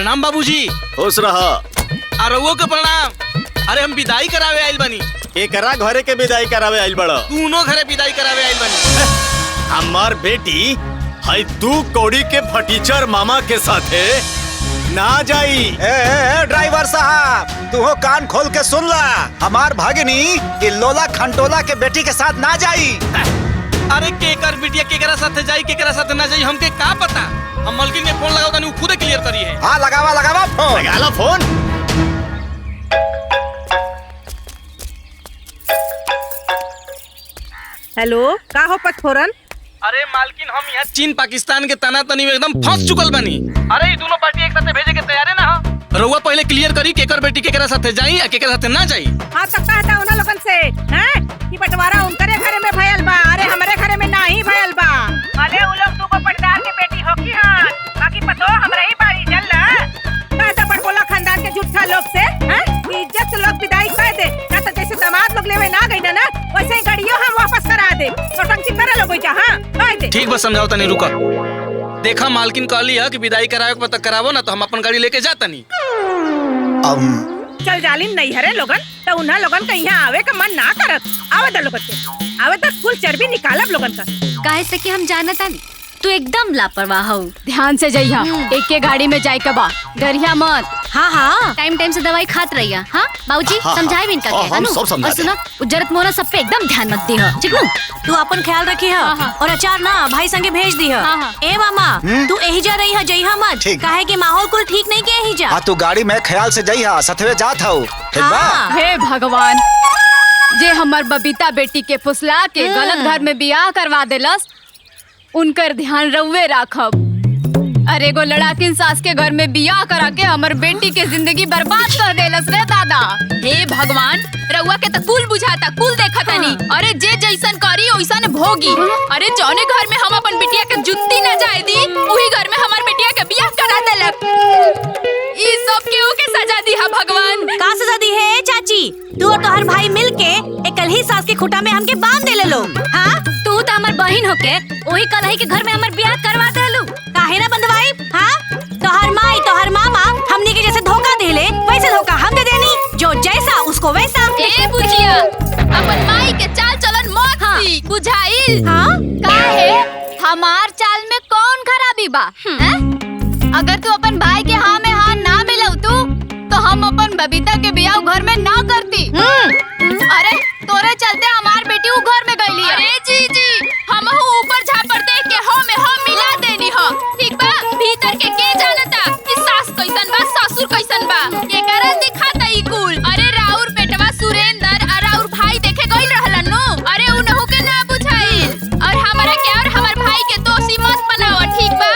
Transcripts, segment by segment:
प्रणाम बाबूजी। खुश रहा। अरवो के प्रणाम। अरे हम विदाई करावे आइल बनी। एकरा घरे के विदाई करावे आइल बड़ा। दोनों घरे विदाई करावे आइल बनी। हमार बेटी है तू कौड़ी के फटीचर मामा के साथे ना जाई। ड्राइवर साहब तू हो कान खोल के सुन ला, हमार भागिनी ये लोला खंटोला के बेटी के साथ ना जाई। अरे केकर बिटिया केकरा साथे जाई केकरा साथे ना जाई हमके का पता। हम मलकिन के फोन लगाओ तनी खुद क्लियर करी है। हाँ लगावा फोन। लगा लो फोन। हेलो का हो पटफोरन? अरे मालकिन हम यहाँ चीन पाकिस्तान के तना तनी में एकदम फंस चुकल बनी। अरे ये दोनों पार्टी एक साथ भेजे के तैयार है ना। रउआ पहले क्लियर करी केकर बेटी केकरा साथे जाई या केकरा साथे ना जाई। हाँ तक कहता उन लोगन से हैं कि बंटवारा उनकरे घरे में भयल बा, अरे हमारे घरे में नहीं भयल बा। अरे उ लोग दुगो पटदार के बेटी होकी हां, बाकी पतो हमरा ही बारी चल ना। कहता पटकोला खानदान के झूठा लोग से हैं इज्जत से लोग विदाई कर दे ना, तो जैसे दामाद लोग लेवे ना गई ना वैसे ही गाड़ियों हम वापस करा दे। नौटंकी करे लोग जा। हां कह दे। ठीक बस समझाओ तनी रुका। देखा मालकिन कहली है कि विदाई करावे के पता करावो ना तो हम अपन गाड़ी लेके जाता नहीं। चल जालिन नहीं हरे लोगन तो उन्हा लोगन का यहाँ आवे का मन ना करत। आवे द लोगन के आवे तक कुल चर्बी निकालब लोगन का। काहे से कि हम जानता नहीं तू एकदम लापरवाह हो। ध्यान से जइहा, एक के गाड़ी में जाए के बा, डरिया मत। हाँ हाँ टाइम टाइम से दवाई खात रहिया। हाँ बाबूजी समझाए भी इनका के हम सब समझा और सुनो उज्जरत मोरा सब पे एकदम ध्यान मत दी। ठीक नु तू अपन ख्याल रखी है और अचार ना भाई संगे भेज दी है। ए मामा तू यही जा रही है जइहा मत, काहे कि माहौल कुल ठीक नहीं के यही जा। हाँ तू गाड़ी में ख्याल से जइहा, सथवे जात हूँ। हे भगवान जे हमार बबीता बेटी के फुसला के गलत घर में बियाह करवा देलस उनकर ध्यान रउवे राखब। अरे एगो लड़ाकिन सास के घर में बियाह करा के हमर बेटी के जिंदगी बर्बाद कर देलस रे दादा। हे भगवान रउआ के त कुल बुझाता कुल देखता नहीं। अरे जे जैसन करी ओइसन भोगी। अरे जौने घर में हम अपन बिटिया के जुत्ती न जाए दी वही घर में हमार बिटिया के बियाह करा देलक। ई सब केहू के सजा दी है भगवान। का सजा दी है चाची? तू और तोहर भाई मिलके एकल ही सास के खुटा में हमके बांध देले लो। हाँ तू तो हमार बहन होके वही कलही के घर में हमार बियाह करवा देलू। काहे ना बंधवाई? हाँ तोहर माई तोहर मामा हमनी के जैसे धोखा देले वैसे धोखा हम दे देनी, जो जैसा उसको वैसा। ए बुझिया अपन माई के चाल चलन मत सी बुझाइल। हाँ काहे हमार चाल में कौन खराबी बा? अगर तू अपन भाई के हाँ में हाँ ना मिलाऊ तो हम अपन बबीता के बियाह घर में ना करती। अरे तोरे चलते हमार बेटी उ घर में गईली। अरे जी हम ऊपर झापर देख के हो में हम मिला देनी हो। ठीक बा भीतर के जानता कि सास कैसन बा ससुर कैसन बा ये करन दिखाता ई कुल। अरे राउर बेटवा सुरेंद्र और राउर भाई देखे गइल रहलन नु। अरे उनहु के ना बुझाइल और हमरा के और हमर भाई के दोषी मत बनाओ। ठीक बा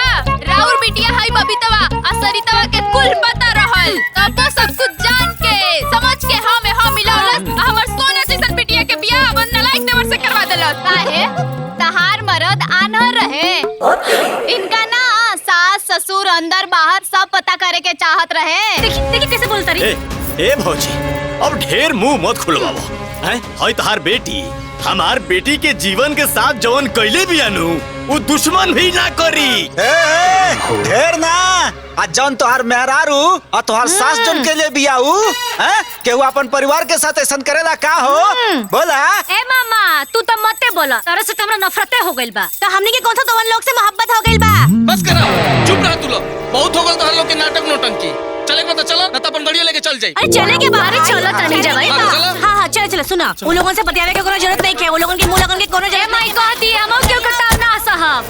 राउर बिटिया है बबीतवा असरितवा के कुल पता रहल तब सब कुछ जान के समझ के हम मिलावलस हमर सोना जैसन बिटिया के बियाह बन लायक देवर से करवा देलस। काहे तहार मर्द आनहर रहे इनका ना सास ससुर अंदर बाहर सब पता करे के चाहत रहे। देखी कैसे बोलता रही। ए भौजी अब ढेर मुंह मत खुलवावो। हैं है तहार बेटी हमार बेटी के जीवन के साथ जवन कैले बियानु वो दुश्मन भी ना करी। ढेर ना आज जौन तोहार मेहरारू और तोहार सास जौन के लिए बियाऊ हैं केहू अपन परिवार के साथ ऐसा करेला का हो? बोला ए मामा तू तो मते बोला, तोरे से हमरा नफरते हो गइल बा। तो हमनी के कौन सा तोवन लोग से मोहब्बत हो गइल बा? बस करा चुप रह तू लोग। बहुत हो गल तोहर लोग के नाटक नौटंकी। चले के चलो ना तो अपन गाड़ी लेके चल जाई। अरे चले के बाहर चलो तनी जा भाई। हां चले सुना उन लोगों से बतियावे के कोनो जरूरत नहीं है। वो लोगन के मुंह लगन के कोनो जरूरत नहीं। कहती हम क्यों कटाव ना साहब।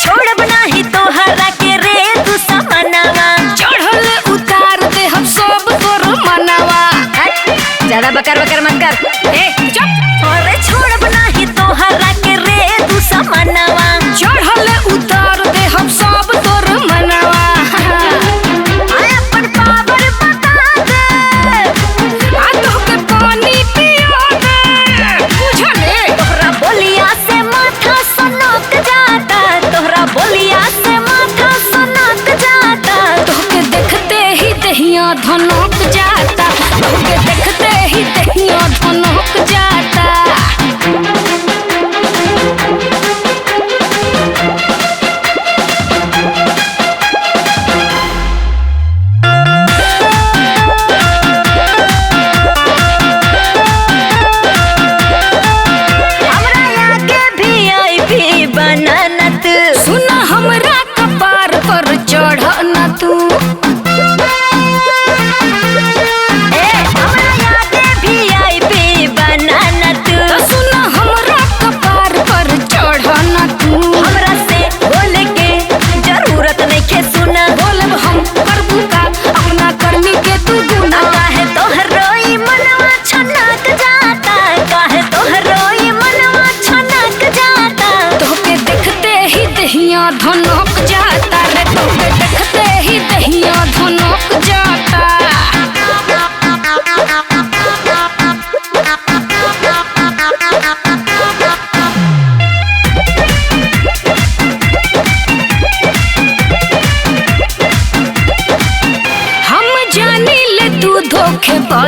छोड़ब नाही तोहरा के रे तू समनवा, चढ़ल उतार दे हम सब तोर मनवा। ज्यादा बकर बकर मत कर। ए चुप। अरे छोड़ब नाही तोहरा के रे तू समनवा, चढ़ल उतार दे हम सब तोर मनवा। अपन पावर बता दे आ तोके पानी पिया दे बुझले। तोहरा बोलिया से माथा सनक जाता, तोहरा बोलिया से माथा सनक जाता। तोके देख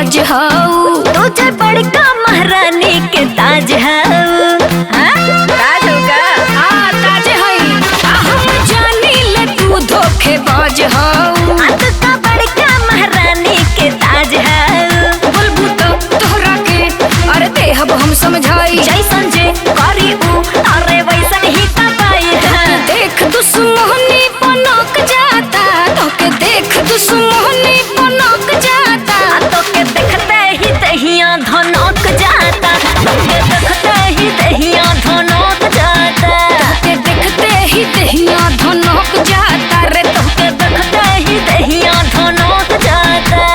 मौज हाउ तुझे बड़का महारानी के ताज हाउ ताज होगा ताज है हम जानी ले तू धोखेबाज हाउ का बड़का महारानी के ताज हाउ बोलबू तो तोहरा के अरे देहब हम समझाई जैसन जे करी ऊ अरे वैसन ही तबाई देख दुश्मनी पनक जाता तोके देख दुश्मनी पनक जाता तोके देखते ही दहिया धनक जाता तोके देखते ही दहिया धनक जाता तोके देखते ही दहिया धनक जाता रे तोके देखते ही दहिया धनक जाता।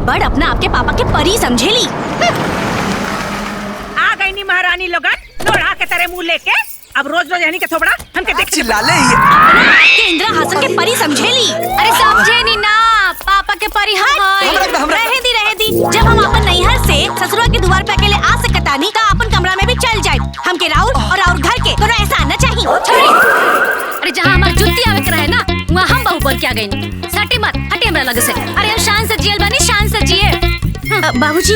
बड़ अपना आपके पापा के परी समझेली। आ गई नी महारानी लोगन लोढ़ा के तरह मुंह लेके अब रोज रोज यानी के थोबड़ा हमके देख चिल्ला ले के इंदिरा हासन के परी समझेली। अरे समझे नी ना पापा के परी रहे दी जब हम अपन नैहर से ससुरा के द्वार पे अकेले आ सकता नहीं तो अपन कमरा में भी चल जाए हमके राउर और राउर घर के तो ऐसा आना चाहिए। अरे जहाँ हमार जुत्ती आवे के रहे ना वहाँ हम बहु बोल के आ गई सटी मत हटे हमरा लगे से। अरे हम शान से जियल बनी शान से जिए। बाबूजी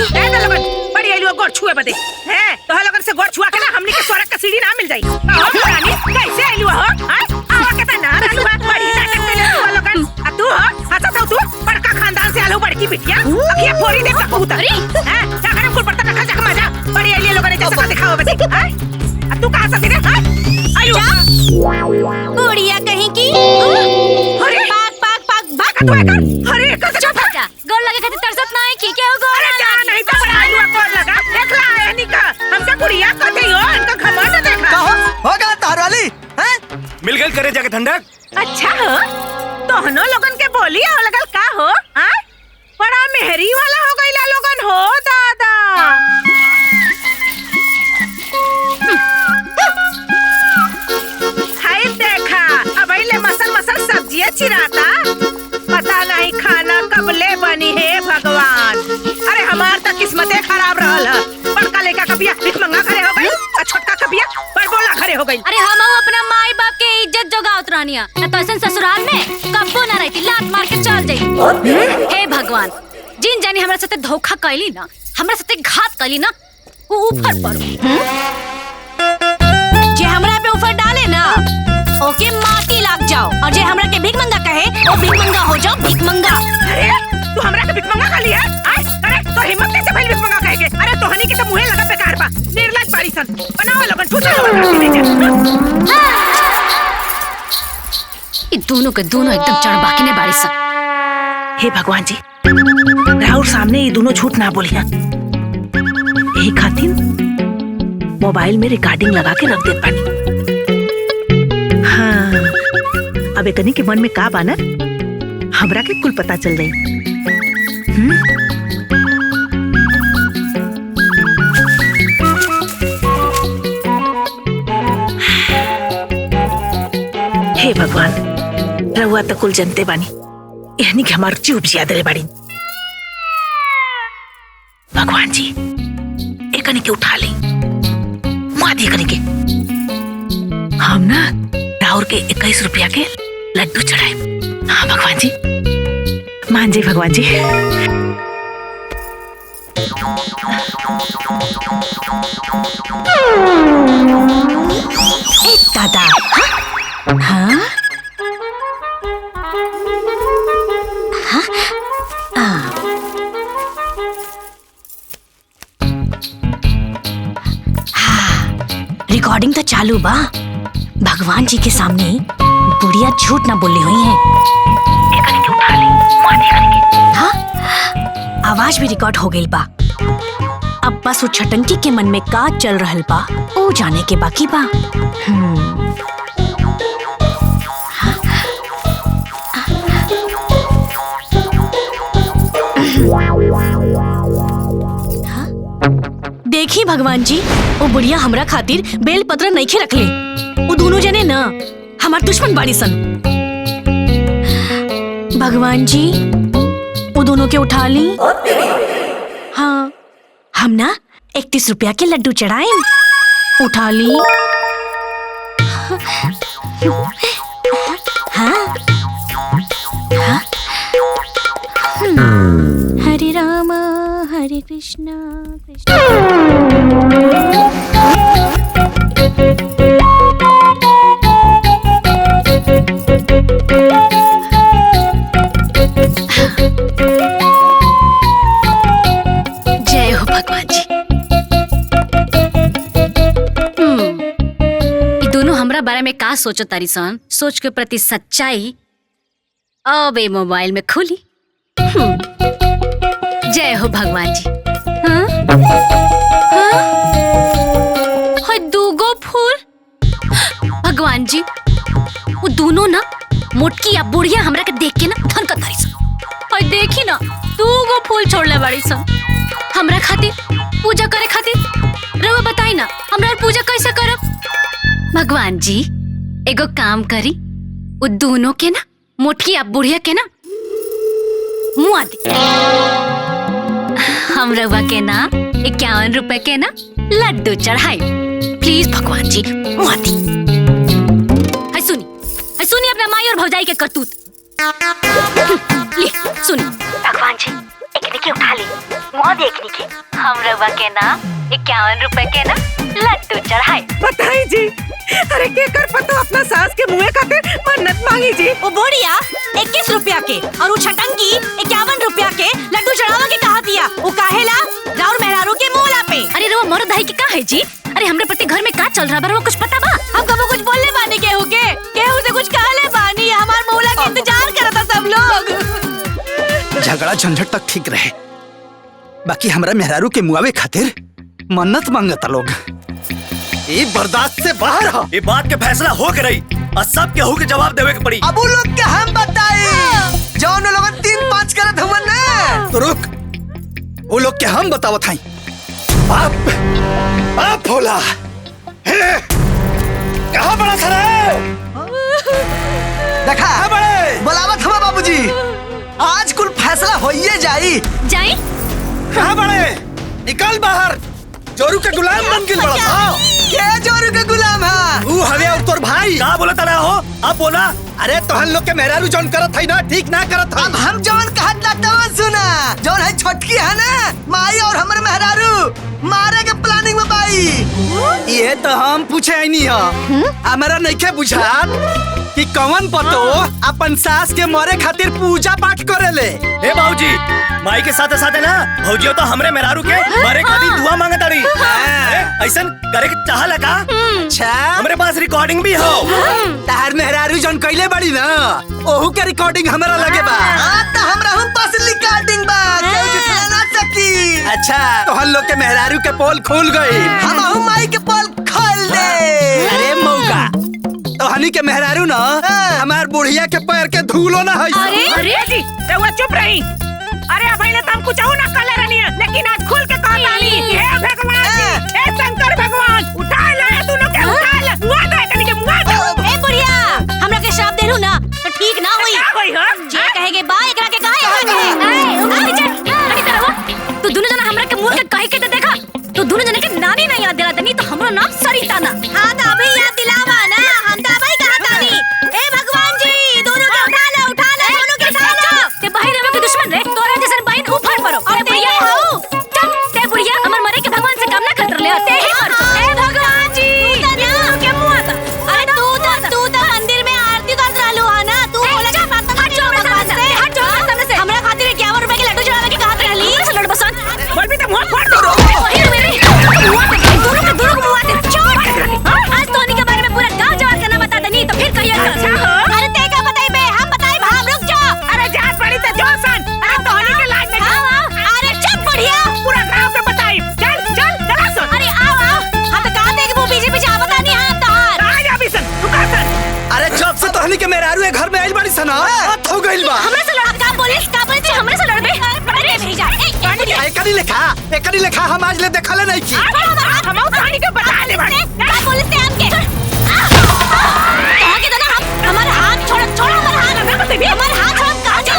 बड़ी आलू गोड़ छुए बदे हैं तो लोगन से गोड़ छुआ के ना हमनी के स्वर्ग का सीढ़ी ना मिल जाई। महारानी कैसे आलू हो आवा के तना आलू बड़ी नाटक में ले लोगन आ तू हो अच्छा तो तू बड़का खानदान से आलू बड़की बिटिया अखिया फोड़ी दे कबूतर हैं जा घर कुल पड़ता रखा जा मजा बड़ी आलू लोगन जैसा दिखाओ बदे हैं तू कहां से रे आलू बुढ़िया कहीं की अरे पाक पाक पाक भाग तू एकर अरे एकर से जा गोल लगे खातिर तरसत नहीं की क्या हो अरे जा नहीं तो बड़ा आलू कौन लगा देख ला यानी का हमका गुड़िया कथे हो इनका घमंड देखा हो गया तार वाली हैं मिल गई करे जाके ठंडक। अच्छा हो तोहनो लोगन के बोली और लगल का हो हां बड़ा मेहरी वाला हो गईला लोगन हो दादा। हाय देखा अब ले मसल मसल सब्जियां चिराता पता नहीं खाना कब ले बनी है भगवान। अरे हमार तो किस्मते खराब रहल है बड़का लड़का कबिया भिख मंगा खड़े हो गई और छोटका कबिया बड़बोला खड़े हो गई। अरे हम अपना माई बाप के इज्जत जोगावत रहनिया न तो ऐसा ससुराल में कब्बो ना रहती लात मार के चल जाई। हे भगवान जिन जानी हमरा साथे धोखा कैली ना हमरा साथे घात कैली ना वो ऊपर पड़ो जे हमरा पे ऊपर डाले ना ओके माटी लाग जाओ और जे हमरा के भीख मंगा कहे वो भीख मंगा हो जाओ भीख मंगा। अरे तू हमरा के भिख मंगा खा लिया अरे तो हिम्मत कैसे भइल भिख मंगा कहे के अरे तोहनी के तो मुंहे लगा बेकार बा निर्लज बाड़ी सन बनाओ लोगन ठूठा ये दोनों के दोनों एकदम चढ़बाकी ने बाड़ी सन। हे भगवान जी राहुल सामने ये दोनों झूठ ना बोलिया यही खातिर मोबाइल में रिकॉर्डिंग लगा के रख देत पानी। हाँ अब एकनी के मन में का बानर हमरा के कुल पता चल गई। हे भगवान रहुआ तो कुल जनते बानी यानी कि हमार चुप जियाद रे बाड़ी। भगवान जी एकनी के उठा ली माँ दी एकनी के हम ना राउर के 21 रुपया के लड्डू चढ़ाए। हाँ भगवान जी मान जी भगवान जी। दादा हाँ रिकॉर्डिंग तो चालू बा। भगवान जी के सामने बुढ़िया झूठ ना बोली हुई है। हाँ आवाज भी रिकॉर्ड हो गई बा। अब बस वो छटंकी के मन में का चल रहल बा वो जाने के बाकी बा। देखी भगवान जी वो बुढ़िया हमरा खातिर बेल पत्र नहीं खे रखले। वो दोनों जने ना हमार दुश्मन बाड़ी सन। भगवान जी वो दोनों के उठा ली। हाँ हम ना 31 रुपया के लड्डू चढ़ाए उठा ली। हाँ हाँ कृष्णा कृष्णा। जय हो भगवान जी। ये दोनों हमरा बारे में का सोचो तारी सन, सोच के प्रति सच्चाई अब ये मोबाइल में खुली। जय हो भगवान जी। हाँ? हाँ? हाय दूगो फूल। भगवान जी वो दोनों ना मोटकी या बुढ़िया हमरा के देख के ना थनकत तारी सन। हाय देखी ना दूगो फूल छोड़ले बाड़ी सन हमरा खातिर, पूजा करे खातिर। रउआ बताई ना हमरा पूजा कैसे करब? भगवान जी एगो काम करी, वो दोनों के ना मोटकी या बुढ़िया के ना मुआ दे। हम रउआ के ना 51 रुपए के ना लड्डू चढ़ाई। प्लीज भगवान जी मुआ दी। हाय सुनी अपना माई और भौजाई के करतूत। ले सुनी भगवान जी एक निके उठा ली, मुआ दे एक निके। हम रउआ के ना 51 रुपए के ना लड्डू चढ़ाई। बताई जी, अरे के कर पता अपना सास के मुँह खातिर मन्नत मांगी जी। वो बोड़िया 21 रुपया के और वो छटंगी 51 रुपया के लड्डू चढ़ावा के कहा दिया। वो काहेला राउर मेहरारू के मोला पे। अरे रउआ मर्द है कि का है जी? अरे हमरे प्रति घर में का चल रहा बा, कुछ पता बा? हम कबो कुछ बोलने बानी केहू से कुछ कहले बानी। हमार मौला के इंतजार करता सब लोग। झगड़ा झंझट तक ठीक रहे, बाकी हमरा मेहरारू के मुआवे खातिर मन्नत मांगता लोग। ये बर्दाश्त से बाहर हो। ये बात के फैसला हो के रही और सब केहू के जवाब देवे के पड़ी। अब वो लोग के हम बताए जौन लोग 3-5 करत हुआ ना। तो रुक, वो लोग के हम बतावत हई। बाप भोला कहाँ बड़ा था रे? देखा बड़े बुलावत हुआ बाबूजी, आज कुल फैसला होइए जाई। जाई? कहाँ बड़े? निकल बाहर। जोरू के गुलाम बन के बड़ा था। क्या जोरू के गुलाम है? तू हवे और तोर भाई का बोला तड़ा हो? अब बोला। अरे तोहन लोग के मेहरारू जौन करत है ना, ठीक ना करत है। अब हम जौन कहत ना सुना, जौन है छोटकी है ना माई और हमर मेहरारू मारे के प्लानिंग में बाई। ये तो हम पूछे आई नहीं हो। हमारा नहीं के बुझात कि कौन पतो अपन सास के मरे खातिर पूजा पाठ करेले। ए बाबूजी, माई के साथे साथे ना भौजियो तो हमरे मेहरारू के मरे खातिर दुआ मांगत ताड़ी। ऐसन करे के चाहला का? अच्छा, हमरे पास रिकॉर्डिंग भी हो। तार मेहरारू जौन कइले बड़ी ना, ओहू के रिकॉर्डिंग हमरा लगे बा। हां त हमरा हम पास रिकॉर्डिंग बा, केहू झुठला ना सकी। अच्छा, तो हम लोग के मेहरारू के पोल खुल गई, हमहू माई के पोल खोल दे। अरे मौका, तो हनी के मेहरारू ना हमार बुढ़िया के पैर के धूलो ना है। अरे जी रउआ चुप रही। अरे पहले तो हम कुछ ना कले रहनी है, लेकिन आज खुल के कह डाली। हे भगवान जी, हे शंकर भगवान, उठा ले दोनों के, उठा ले। मुआ दे कनी के, मुआ दे। ए बुढ़िया, हमरा के श्राप देलू ना तो ठीक ना होई। क्या होई हो? जे कहेगे बा एकरा के कहे। तू दोनों जना हमरा के मुंह के कहे के तो देखा। तू दोनों जना के नानी नहीं याद दिला तनी तो हमरा नाम सरिता ना। हां त अभी याद दिलावा ना, हम त अभी कहा तानी। ए भगवान जी, दोनों के उठा ले दोनों के उठा लो। ते भाई रे के दुश्मन रे, तोरा जैसन बहन उफाड़ पड़ो। और बुढ़िया हो चल, ते बुढ़िया हमर मरे के भगवान से काम ना करत ले, ते ही मर। ए भगवान जी, दोनों के मुंह आता। अरे तू तो मंदिर में आरती करत रहलू है ना। तू बोले के बात हट जाओ भगवान से, हट जाओ सामने से। हमरा खातिर 51 रुपए के लड्डू चढ़ावे के कहत रहली। हमरा से लड़ बसन। बोल भी तो मुंह फोड़ दो। वही रे मेरे दोनों के मुंह आते। छोड़, आज तोनी के बारे में पूरा गांव जवार का नाम बता दनी तो फिर कहिया कर। अरे ते का बताई बे, हम बताई भाम, रुक जा। अरे जा पड़ी तो जो सन। अरे तोहनी के लाज में अरे चुप बढ़िया, पूरा गांव के बताई। चल चल चला सुन। अरे आओ हम तो कहा थे कि वो पीछे पीछे आवत नहीं हां तोहार। आ जा भी सन, रुका सन। अरे जब से तो हनी के मेहरारू ए घर में आइल बड़ी सना, बात हो गइल बा। हमरा से लड़ा का बोले तू हमरा से लड़बे? अरे भेजा एकरी लेखा हम आज ले देखले नहीं की। हम तोहनी के बता ले बड़ी। का बोले से हमके कहा के ना हम हमारा हाथ छोड़ हमारा हाथ छोड़ कहां चल।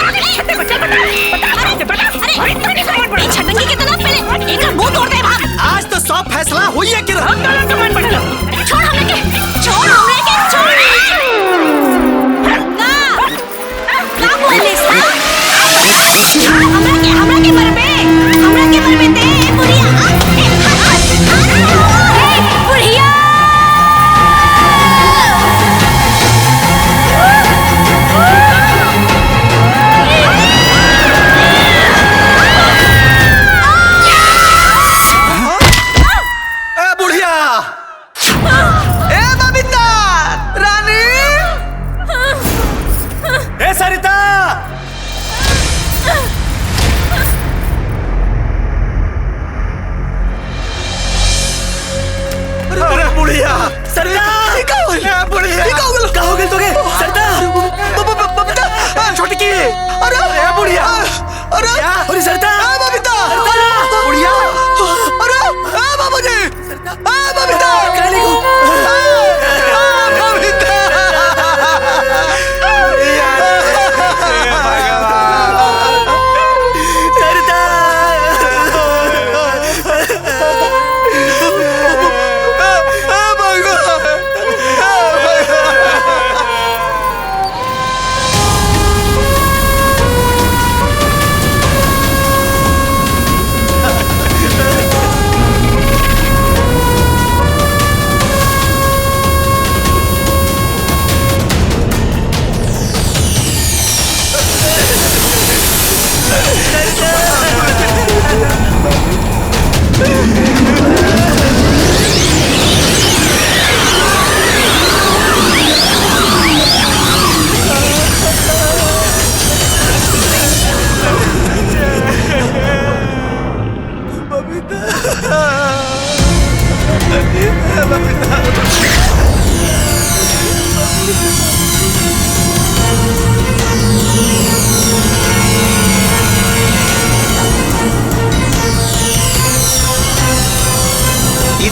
अरे छटंगी के तो पहले एक मुंह तोड़ दे भाग। आज तो सब फैसला हुई है कि हम दोनों का मन बदलो। छोड़ हमने के ना बोले सा हमरा के मरबे ते तो गए सरता बबीता छोटी की अरे बुढ़िया अरे सरता बबीता बुढ़िया अरे बाबूजी बबीता काली को बबीता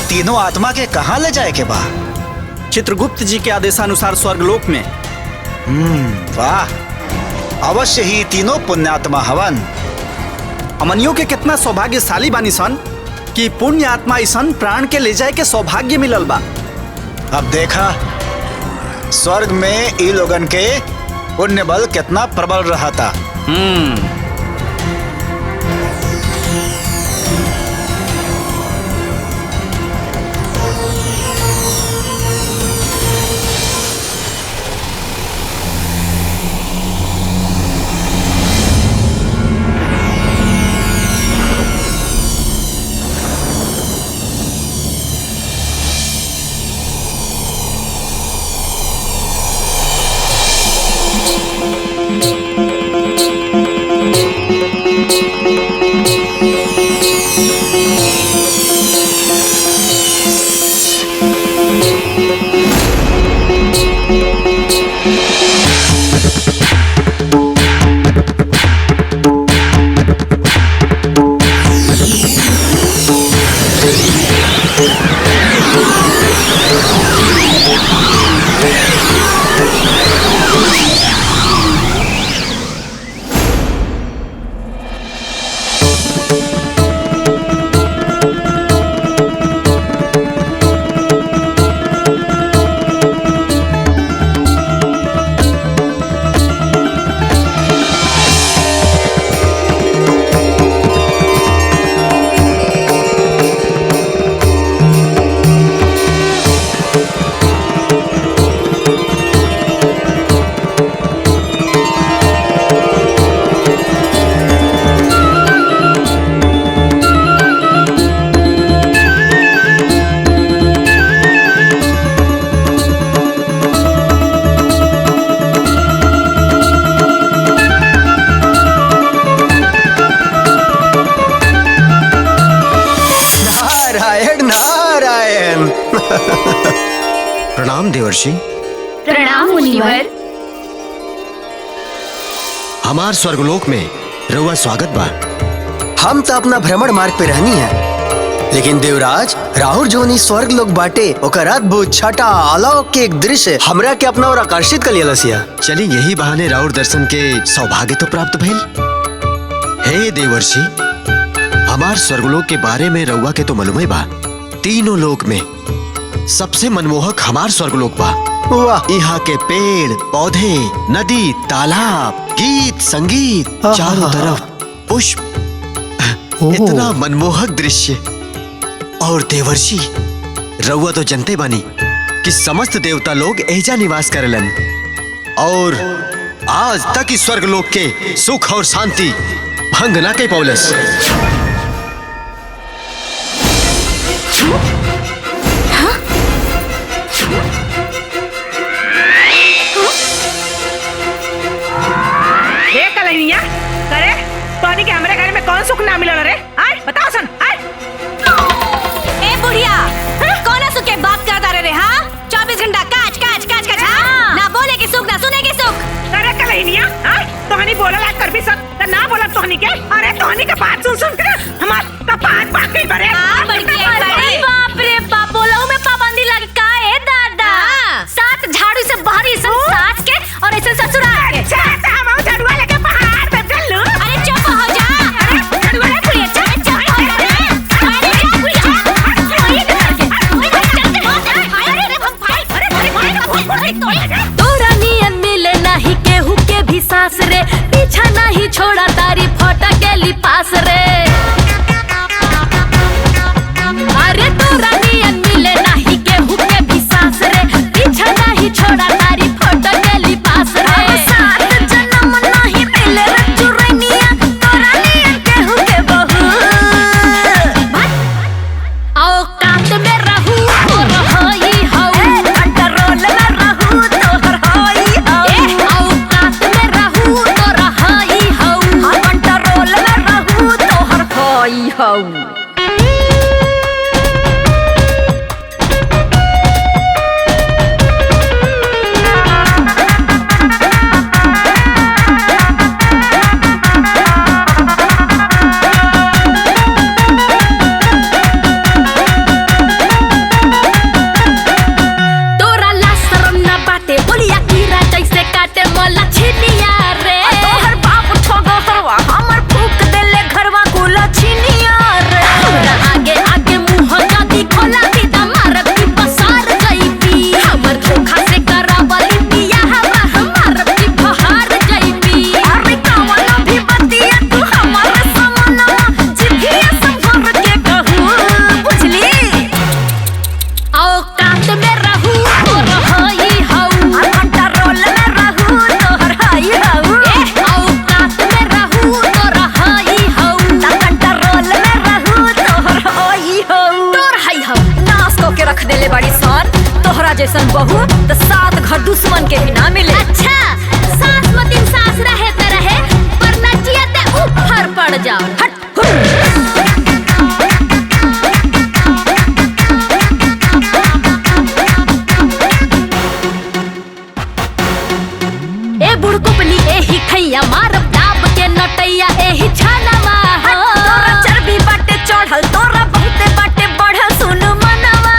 तीनों आत्मा के कहाँ ले जाए के बा? चित्रगुप्त जी के आदेशानुसार स्वर्गलोक में। वाह, अवश्य ही तीनों पुण्यात्मा हवन। अमनियों के कितना सौभाग्यशाली बानी सन कि पुण्य आत्मा ईसन प्राण के ले जाए के सौभाग्य मिलल बा। अब देखा स्वर्ग में ई लोगन के पुण्य बल कितना प्रबल रहा था। प्रणाम देवर्षि। प्रणाम मुनिवर। हमार स्वर्गलोक में रउआ स्वागत बा। हम तो अपना भ्रमण मार्ग पे रहनी है, लेकिन देवराज राहुल जोनी स्वर्ग लोग बाटे ओकर अद्भुत छटा अलौकिक दृश्य हमरा के अपना और आकर्षित कर लिया। चली यही बहाने राहुल दर्शन के सौभाग्य तो प्राप्त भइल। हे देवर्षि, हमार स्वर्गलोक के बारे में रउआ के तो मालूम बा। तीनों लोक में सबसे मनमोहक हमार स्वर्गलोक बा। वाह, यहाँ के पेड़ पौधे, नदी, तालाब, गीत संगीत, चारों तरफ पुष्प, इतना मनमोहक दृश्य। और देवर्षि, रउआ तो जनते बानी कि समस्त देवता लोग एजा निवास करेलन और आज तक इस स्वर्गलोक के सुख और शांति भंग ना के पौलस। करे तोनी के हमरे घर में कौन सुख ना मिलल रे? आय बताओ सन। आय ए बुढ़िया, कौन सुख के बात करता रे? हाँ, 24 घंटा काच काच काच काच। हाँ, ना बोले बात सुन के हमार कपार बाकी बरे बाप रे बाप, बोलहु में पाबंदी लगे का है दादा? सात झाड़ू से बाहरी सब सास के और ऐसे ससुराल के। अच्छा तो हम झड़ुआ लेके पहाड़ पे चल लू। अरे चुप हो जा। अरे झड़ुआ ले कुड़िया, चुप हो जा रे। अरे जा कुड़िया, ये कर के अरे हम भाई तोरा नियन मिले नहीं केहू के भी सास रे, पीछा नहीं छोड़ा तारी फोटा के लिपास रे। अरे तोरा नियन मिले नहीं केहू के भी सास रे, पीछा नहीं छोड़ा तारी फोटा के लिपास रे। सात जन्म नहीं मिले रे चुरैनिया, तोरा नियन केहू के बहू। आओ काट में रहू तोर होई हऊ, कंट्रोल में रहू तोर होई हऊ। आओ काट में रहू तोर होई हऊ, कंट्रोल में रहू तोर होई हऊ। तोरा ला शरम ना बाटे, बोलिया कीड़ा जैसे काटे मोला छिनिया रे। तोहर बाप ठगो हरवा, हमर फूक देले घरवा कुला छिनिया रे। हमरा आगे आगे मुंह जाती खोला दीदा मारब की पसार जइबी। हमर धोखा से करावली पिया हवा हमार की बहार जइबी। अरे कावला भी बतिया तू हमर समनवा, जिभिया संभर के कहू बुझली। आओ काट में रहू तोर होई हऊ, कंट्रोल में रहू तोहर होई हऊ। आओ काट में रहू तोर होई हऊ, कंट्रोल में रहू तोहर होई हऊ। तोर हई हऊ नाश को के रख देले बड़ी सन, तोहरा जैसन बहू तो सात घर दुश्मन के भी ना मिले। अच्छा सास मतीन सास रहे त रहे, पर नचिया ते ऊपर पड़ जाओ। हट ए बुड़कुपली एही खैया मारब दाब के नटैया एही छानवा। तोरा चर्बी बाटे चढ़ल, तोरा बहुते बाटे बढ़ल, सुन मनवा।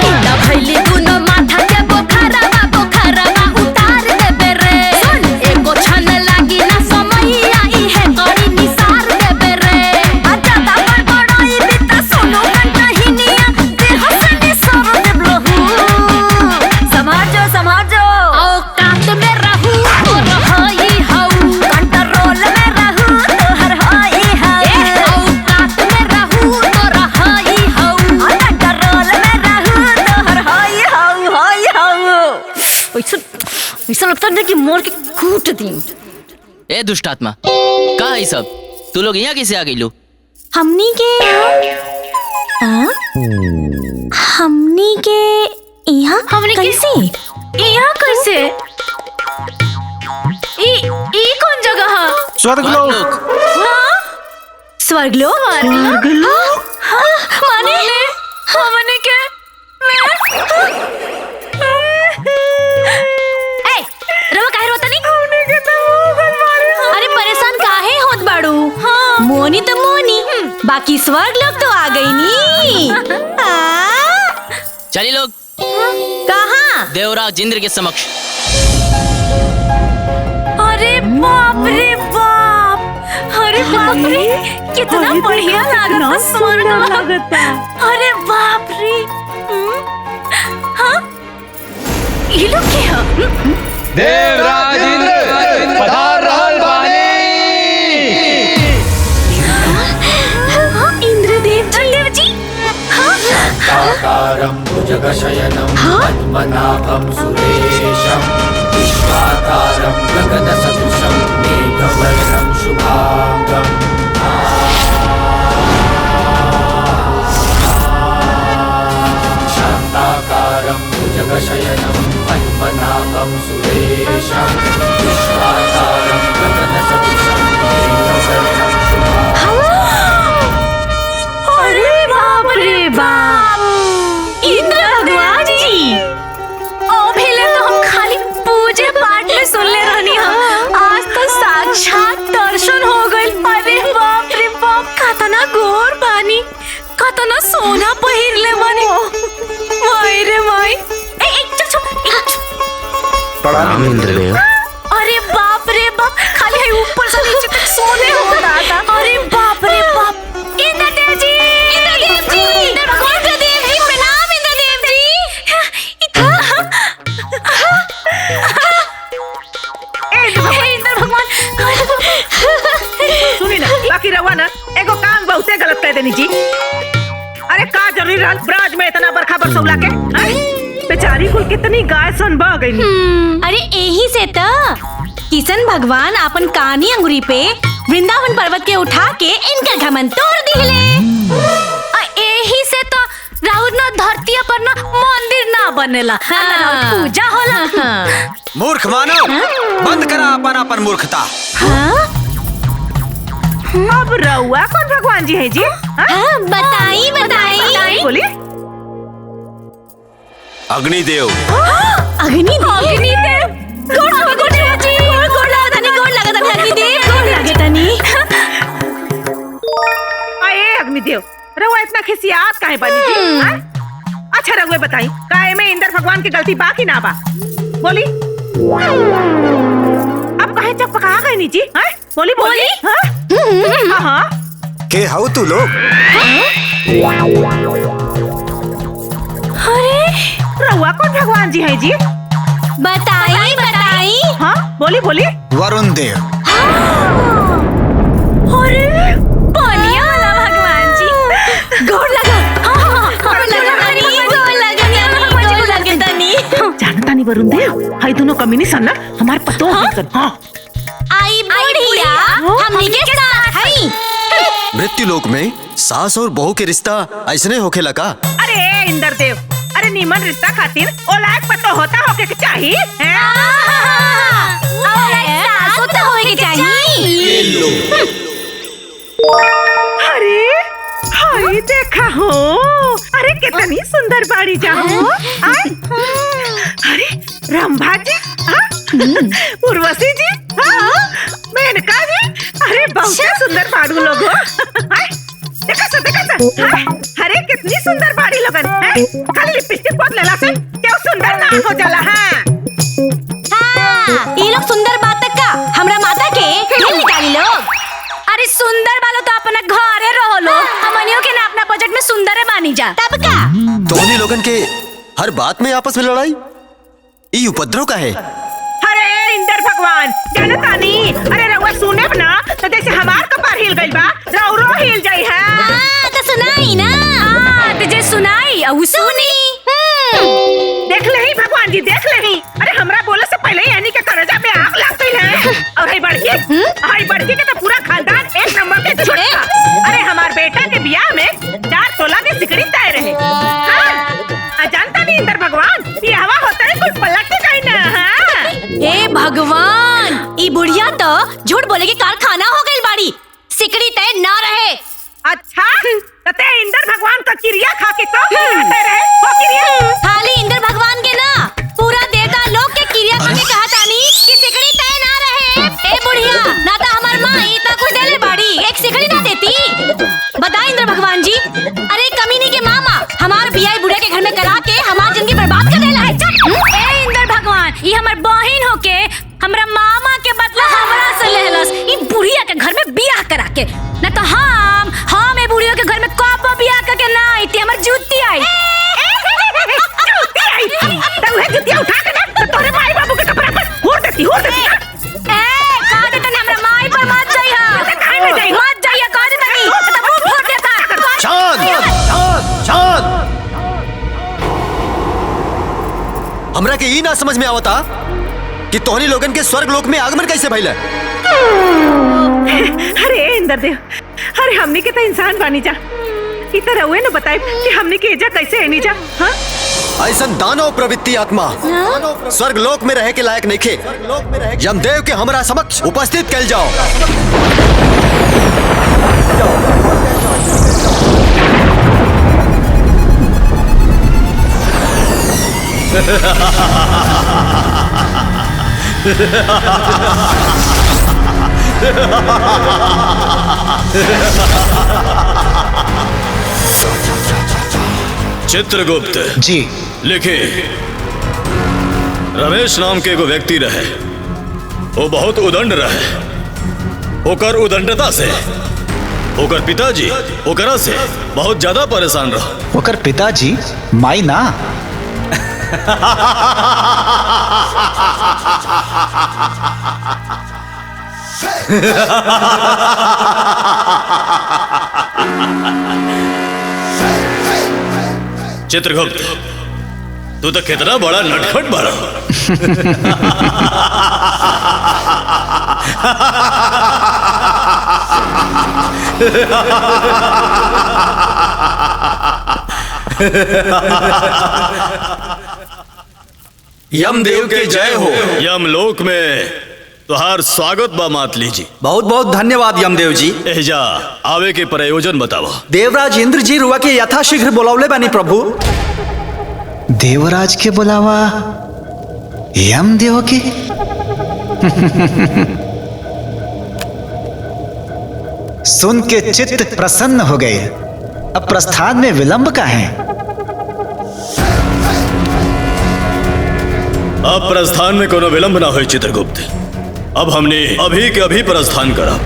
इना भइली दुनो माथा के बोखरवा बोखरवा उतार देबे रे। सुन एको छन लागी ना समैया, इहे करी निसार देबे रे। आजा दा बड़बड़ाई बिता सुनो कंटहिनिया, देह से निसार देबलहू। समाजो समाजो आओ काट में रहू तोर होई हऊ, कंट्रोल में रहू तोहर होई हऊ। आओ काट में रहू तोर होई हऊ, कंट्रोल में रहू तोहर होई हऊ होई हऊ। ऐसा लगता है कि मोर के कूट दी। ए दुष्ट आत्मा, का है सब? तू लोग यहाँ कैसे आ गई लो? हमनी के हमनी के यहाँ हमनी के कैसे? यहाँ कैसे? ई कौन जगह है? स्वर्गलोक। हाँ? स्वर्गलोक? स्वर्गलोक? हाँ, माने हमने के ए रवा काहे रोता नहीं? अरे परेशान काहे होत बाड़ू? हाँ। मोनी तो मोनी, बाकी स्वर्गलोक तो आ गई नी। चलिए लोग कहाँ? देवराज इंद्र के समक्ष। अरे बाप रे बाप, अरे बाप रे कितना बढ़िया लागता स्वर्ग। अरे बाप रे। हाँ ये लोग क्या? देवराज इंद्र पधार रहल बानी। इंद्रदेव जी साकारं भुजगशयनं पद्मनाभं सुरेशं विश्वाकारं गगनसदृशं मेघवर्णं शुभांगं। शान्ताकारं भुजगशयनं पद्मनाभं सुरेशं विश्वाकारं गगनसदृशं मेघवर्णं शुभांगं। अरे बाप रे बाप, इंद्र भगवान जी। ओ पहले तो हम खाली पूजे पाठ में सुन ले रहनी हम, प्रणाम इंद्रदेव। अरे बाप रे बाप, खाली है ऊपर से नीचे तक सोने हो दादा। अरे बाप रे बाप। इंद्रदेव जी, इंद्रदेव जी, इंद्रदेव जी, प्रणाम इंद्रदेव जी। इंद्र भगवान। सुनी ना, बाकी रवा ना एगो काम बहुते गलत कह देनी जी। अरे का जरूरी रहल ब्राज में इतना बरखा बरसौला के? बेचारी कुल कितनी गाय सन बह गई। अरे यही से तो किशन भगवान अपन कानी अंगुरी पे वृंदावन पर्वत के उठा के इनका घमंड तोड़ दिले। यही से तो राहुल ना धरती पर ना मंदिर ना बनेला, पूजा होला। मूर्ख मानव, बंद करा अपन मूर्खता। अब रउआ कौन भगवान जी है जी? बताई बताई बोलिए। अग्निदेव। अग्निदेव, अग्निदेव। अग्निदेव, रउआ इतना खिसियात काहे बनी जी? अच्छा रउआ बताई, काहे में इंद्र भगवान की गलती बा कि ना बा? बोली। अब काहे चकपका गई नी जी? बोली बोली। हाँ। के हाउ तू लोग? अरे रउआ कौन भगवान जी है जी? बताई बताई। हाँ बोली बोली। वरुण देव। अरे पानिया वाला भगवान जी। गोड़ लगा। जानता नहीं वरुण देव, हाई दोनों कमीनी सन ना हमार पतो सन। हाँ। आई बुढ़िया, हमनी के साथ हई। मृत्यु लोक में सास और बहू के रिश्ता ऐसने होखे लगा। अरे इंद्र देव, अरे नीमन रिश्ता खातिर ओ लायक पतो होता होके के चाहिए। सासू तो होए के चाहिए। अरे हाय देखा हो, अरे कितनी सुंदर बाड़ी जा हो। अरे रंभा जी, उर्वशी जी, मेनका जी, अरे बहुत सुंदर बाड़ू लोग हो। देखा सा। अरे कितनी सुंदर बाड़ी लोगन। खाली लिपस्टिक पोत लेला से क्यों सुंदर ना हो जाला? ये लोग सुंदर बात का हमरा माता के खेल निकाली लोग। अरे सुंदर वालो तो अपना घरे रहो लोग, हमनियों के ना अपना बजट में सुंदर है मानी जा। तब का दोनों लोगन के हर बात में आपस में लड़ाई, ये उपद्रव का है? अरे इंद्र भगवान जानता नहीं। अरे रउआ सुने ना तो जैसे हमार कपार हिल गइल बा, रउरो हिल जाई है। तो सुनाई ना। तुझे सुनाई और सुनी। देख लही भगवान जी, देख लही। अरे हमरा बोले से पहले यानी के करजा में आग लग गई है। और हाई बड़की के तो पूरा खानदान एक नंबर के छोटा। अरे हमार बेटा के ब्याह में 4 तोला के सिकड़ी तय रहे। जानता नहीं इंद्र भगवान, ये हवा होता है कुछ पलट के गई ना। हे भगवान, ये बुढ़िया तो झूठ बोले के कारखाना हो गई बाड़ी, सिकड़ी तय ना रहे। अच्छा तते इंद्र भगवान का क्रिया खा के तो कहते रहे हो क्रिया? खाली इंद्र भगवान के ना, पूरा देवता लोग के क्रिया खा के कहा तानी कि सिकड़ी तय ना रहे। ए बुढ़िया, ना तो हमार माँ इतना कुछ देले बाड़ी, एक सिकड़ी ना देती। बता इंद्र भगवान जी, अरे कमीनी के मामा हमार बियाह बुढ़िया के घर में करा के हमार जिंदगी बर्बाद कर देला है। ए इंद्र भगवान, ये हमार बहन होके हमरा मामा के बदला हमरा से लेहलस ई बुढ़िया के घर में बियाह करा के। ना तो हम ए बुढ़िया के घर में कब बियाह करके ना आईती, हमर जूती आई। जूती आई तो वह जूती उठा के ना तो तोरे माई बाबू के कपड़ा पर होड़ देती। कहा देता नहीं हमरा माई पर मत जाइया, मत जाइया, कहा देता नहीं तो मुंह फोड़ देता। शांत। हमरा के ई ना समझ में आवता कि तोहनी लोगन के स्वर्ग लोक में आगमन कैसे भइल? अरे इंद्र देव, अरे हमनी के तो इंसान बानी जा, इतना रहुए न बताए कि हमनी के एजा कैसे आनी जा। हाँ? ऐसा दानव प्रवृत्ति आत्मा स्वर्ग लोक में रहे के लायक नहीं खे। यमदेव के हमरा समक्ष उपस्थित कैल जाओ। चित्रगुप्त जी लिखे, रमेश नाम के एगो व्यक्ति रहे, वो बहुत उदंड रहे। ओकर उदंडता से ओकर पिताजी ओकरा से बहुत ज्यादा परेशान रहा। ओकर पिताजी माई ना चित्रगुप्त, तू तो कितना बड़ा नटखट बड़ा। यमदेव के जय हो। यमलोक में तुहार स्वागत बा मातली जी। बहुत बहुत धन्यवाद यमदेव जी। एजा आवे के प्रयोजन बतावा। देवराज इंद्र जी रुआ के यथाशीघ्र बुलावले बानी प्रभु। देवराज के बुलावा यमदेव के? सुन के चित्त प्रसन्न हो गए। अब प्रस्थान में विलंब का है? अब प्रस्थान में कोनो विलंब ना हो चित्रगुप्त। अब हमने अभी के अभी प्रस्थान करा।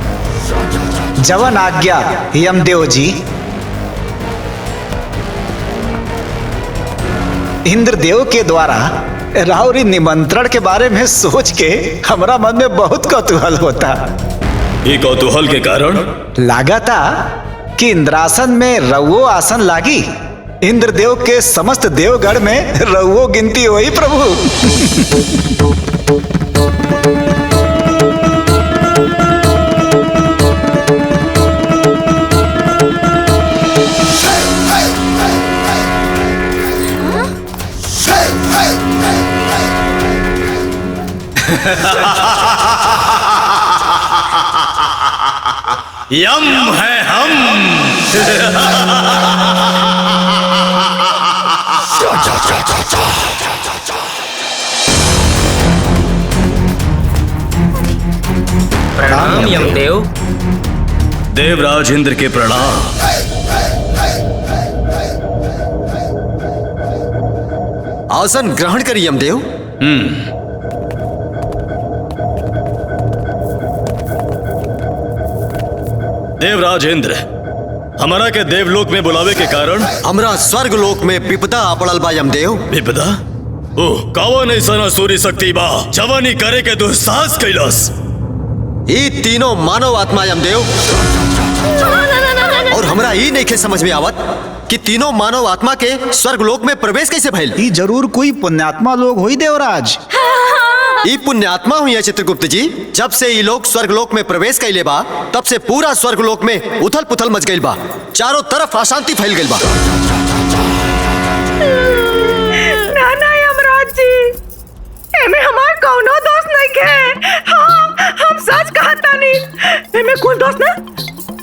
जवन आज्ञा यमदेव जी। इंद्रदेव के द्वारा राहुरी निमंत्रण के बारे में सोच के हमारा मन में बहुत कौतूहल होता। ये कौतूहल के कारण लागा था कि इंद्रासन में रवो आसन लागी। इंद्रदेव के समस्त देवगढ़ में रवो गिनती हुई प्रभु। यम है हम। प्रणाम यमदेव। देवराज इंद्र के प्रणाम। आसन ग्रहण करिए यमदेव। देवराज इंद्र, हमारा के देवलोक में बुलावे के कारण हमरा स्वर्ग लोक में विपदा पड़ल बा यमदेव। विपदा? ओह, कौन ऐसा असुरी शक्ति बा जवानी करे के दुस्साहस कैलाश? ये तीनों मानव आत्मा यमदेव। और हमरा ये नहीं के समझ में आवत कि तीनों मानव आत्मा के स्वर्ग लोक में प्रवेश कैसे भइल। ये जरूर कोई पुण्यात्मा लोग हुई देवराज। ये पुण्यात्मा हुई है चित्रगुप्त जी। जब से ये लोग स्वर्गलोक में प्रवेश कैले बा तब से पूरा स्वर्गलोक में उथल पुथल मच गई बा। चारों तरफ अशांति फैल गई बा। ना यमराज जी, एमे हमार कौनो दोस्त नहीं के। हम सच कहता नहीं। एमे कोई दोस्त ना।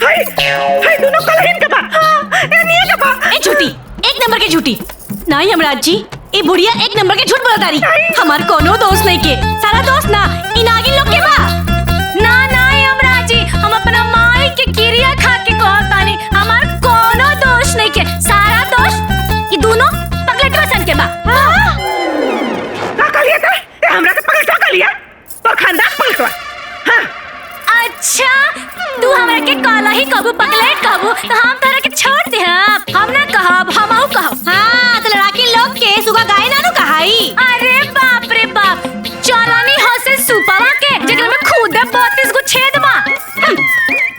हाय दोनों कलहिन के बा। ये नहीं के बा। ए झूठी, एक नंबर के झूठी। ना यमराज जी, ये बुढ़िया एक नंबर के झूठ बोलता रही। हमार कोनो दोस्त नहीं के। सारा दोस्त ना इन आगे लोग के बा। ना यमराज जी, हम अपना माई के किरिया खा के कहता नहीं। हमार कोनो दोस्त नहीं के। सारा दोस्त ये दोनों पगलटवा सन के बा। का कलिया थे? हमरा के पगलटवा कलिया? और खानदान पगलटवा। अच्छा, तू हमरा के काला ही कबू पगलेट कबू तो हम तोरा के छोड़ दे। हम ना कहब, हमहू कहब। हां, तो लड़ाकी लोग के सुगा गाय नानु कहाई। अरे बाप रे बाप, चलानी हसे सुपावा के जेकर में खुद 32 गो छेद बा।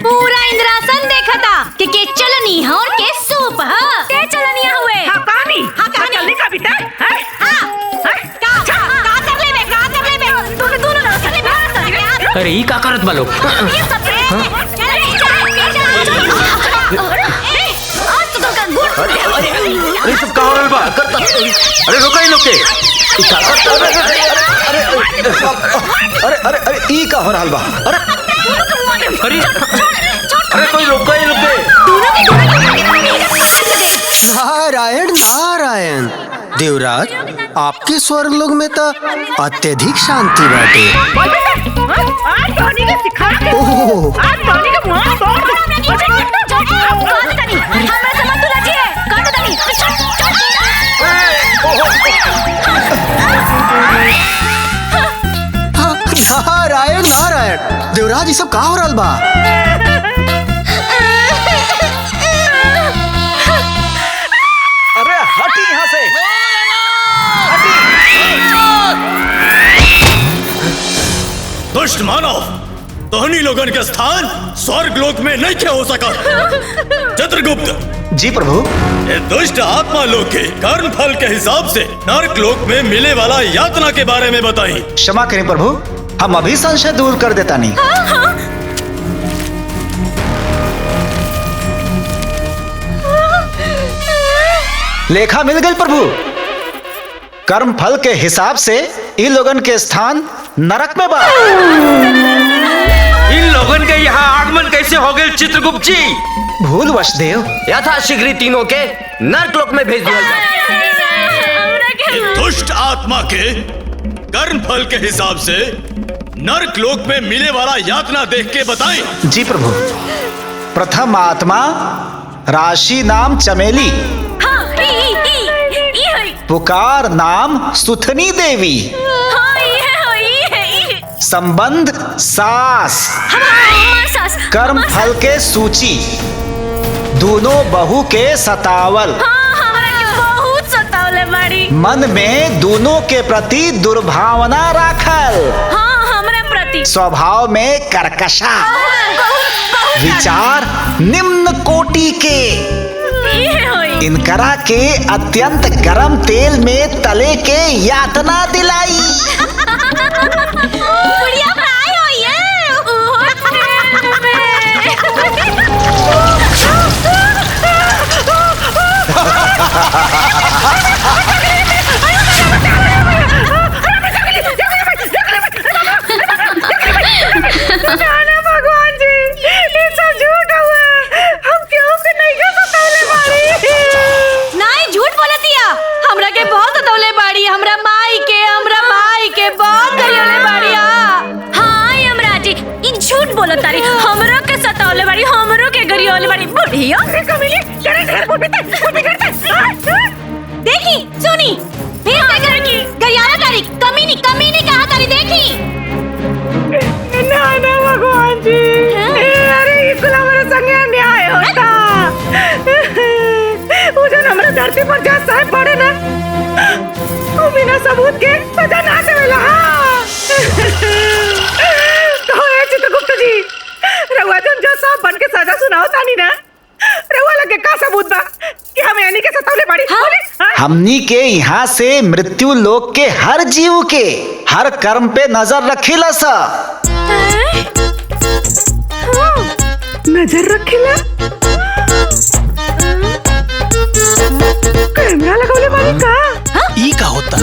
पूरा इंद्रासन देखता के चलनी है और के सूप है। के चलनिया हुए। हां कहानी। हां कहानी का बीता। हां का कर लेबे दोनों ना कर लेबे। अरे ई का करत बा लोग? अरे सब कहाँ में बा? अरे रुका इन लोग के। अरे ई का हो रहल बा? अरे कोई रोका इन लोग के। नारायण नारायण। देवराज, आपके स्वर्ग लोक में तो अत्यधिक शांति बाटे। आज टोनी के सिखा के। आज टोनी के मुंह तोड़ दे। हमरा समझ तू लजी है। काट दनी। यमराज ये सब का हो रहल बा? अरे हटी यहाँ से। दुष्ट मानव, तोहनी लोगन के स्थान स्वर्ग लोक में नहीं क्या हो सका। चित्रगुप्त जी प्रभु। ये दुष्ट आत्मा लोग के कर्म फल के हिसाब से नरक लोक में मिले वाला यातना के बारे में बताई। क्षमा करें प्रभु, हम अभी संशय दूर कर देता नहीं। लेखा मिल गई प्रभु। कर्म फल के हिसाब से इन लोगन के स्थान नरक में बा। इन लोगन के यहाँ आगमन कैसे हो गए चित्रगुप्त जी? भूलवश देव। यथाशीघ्र तीनों के नरक लोक में भेज दिया जाए। दुष्ट आत्मा के कर्म फल के हिसाब से नरक लोक में मिले वाला यातना देख के बताएं। जी प्रभु। प्रथम आत्मा राशि नाम चमेली, पुकार नाम सुथनी देवी, संबंध सास, कर्म फल के सूची, दोनों बहू के सतावल, मन में दोनों के प्रति दुर्भावना राखल, स्वभाव में कर्कशा, विचार निम्न कोटि के, इनकरा के अत्यंत गरम तेल में तले के यातना दिलाई। भगवान जी, ये सब झूठ हुआ। हम क्यों के नहीं कर सतावले बाड़ी? नहीं, झूठ बोलत दिया। हमरा के बहुत सतावले बाड़ी, हमरा माई के बहुत गरियोले बाड़ी। हाँ यमराज जी, ई झूठ बोलत तारी। हमरो के सतावले बाड़ी, हमरो के गरियोले बाड़ी। बुढ़िया अरे कमीली, तेरे घर को बिता। देखी सुनी, फिर से घर की गरियाना तारी, कमीनी कहा तारी। देखी ना भगवान जी, अरे इसको हमारे संगे अन्याय होता। वो जो हमारे धरती पर जा साहब पड़े ना, वो बिना सबूत के सजा ना देवेला। तो ये चित्रगुप्त जी, रउआ जो सब बन के सजा सुनाओ तानी ना, रउआ लगे का सबूत बा कि हमें यानी के सतावले बाड़ी? हमनी के यहाँ से मृत्यु लोक के हर जीव के हर कर्म पे नजर रखिला सा। नजर रखिला? कैमरा लगौले बाड़ी का? ई का होता?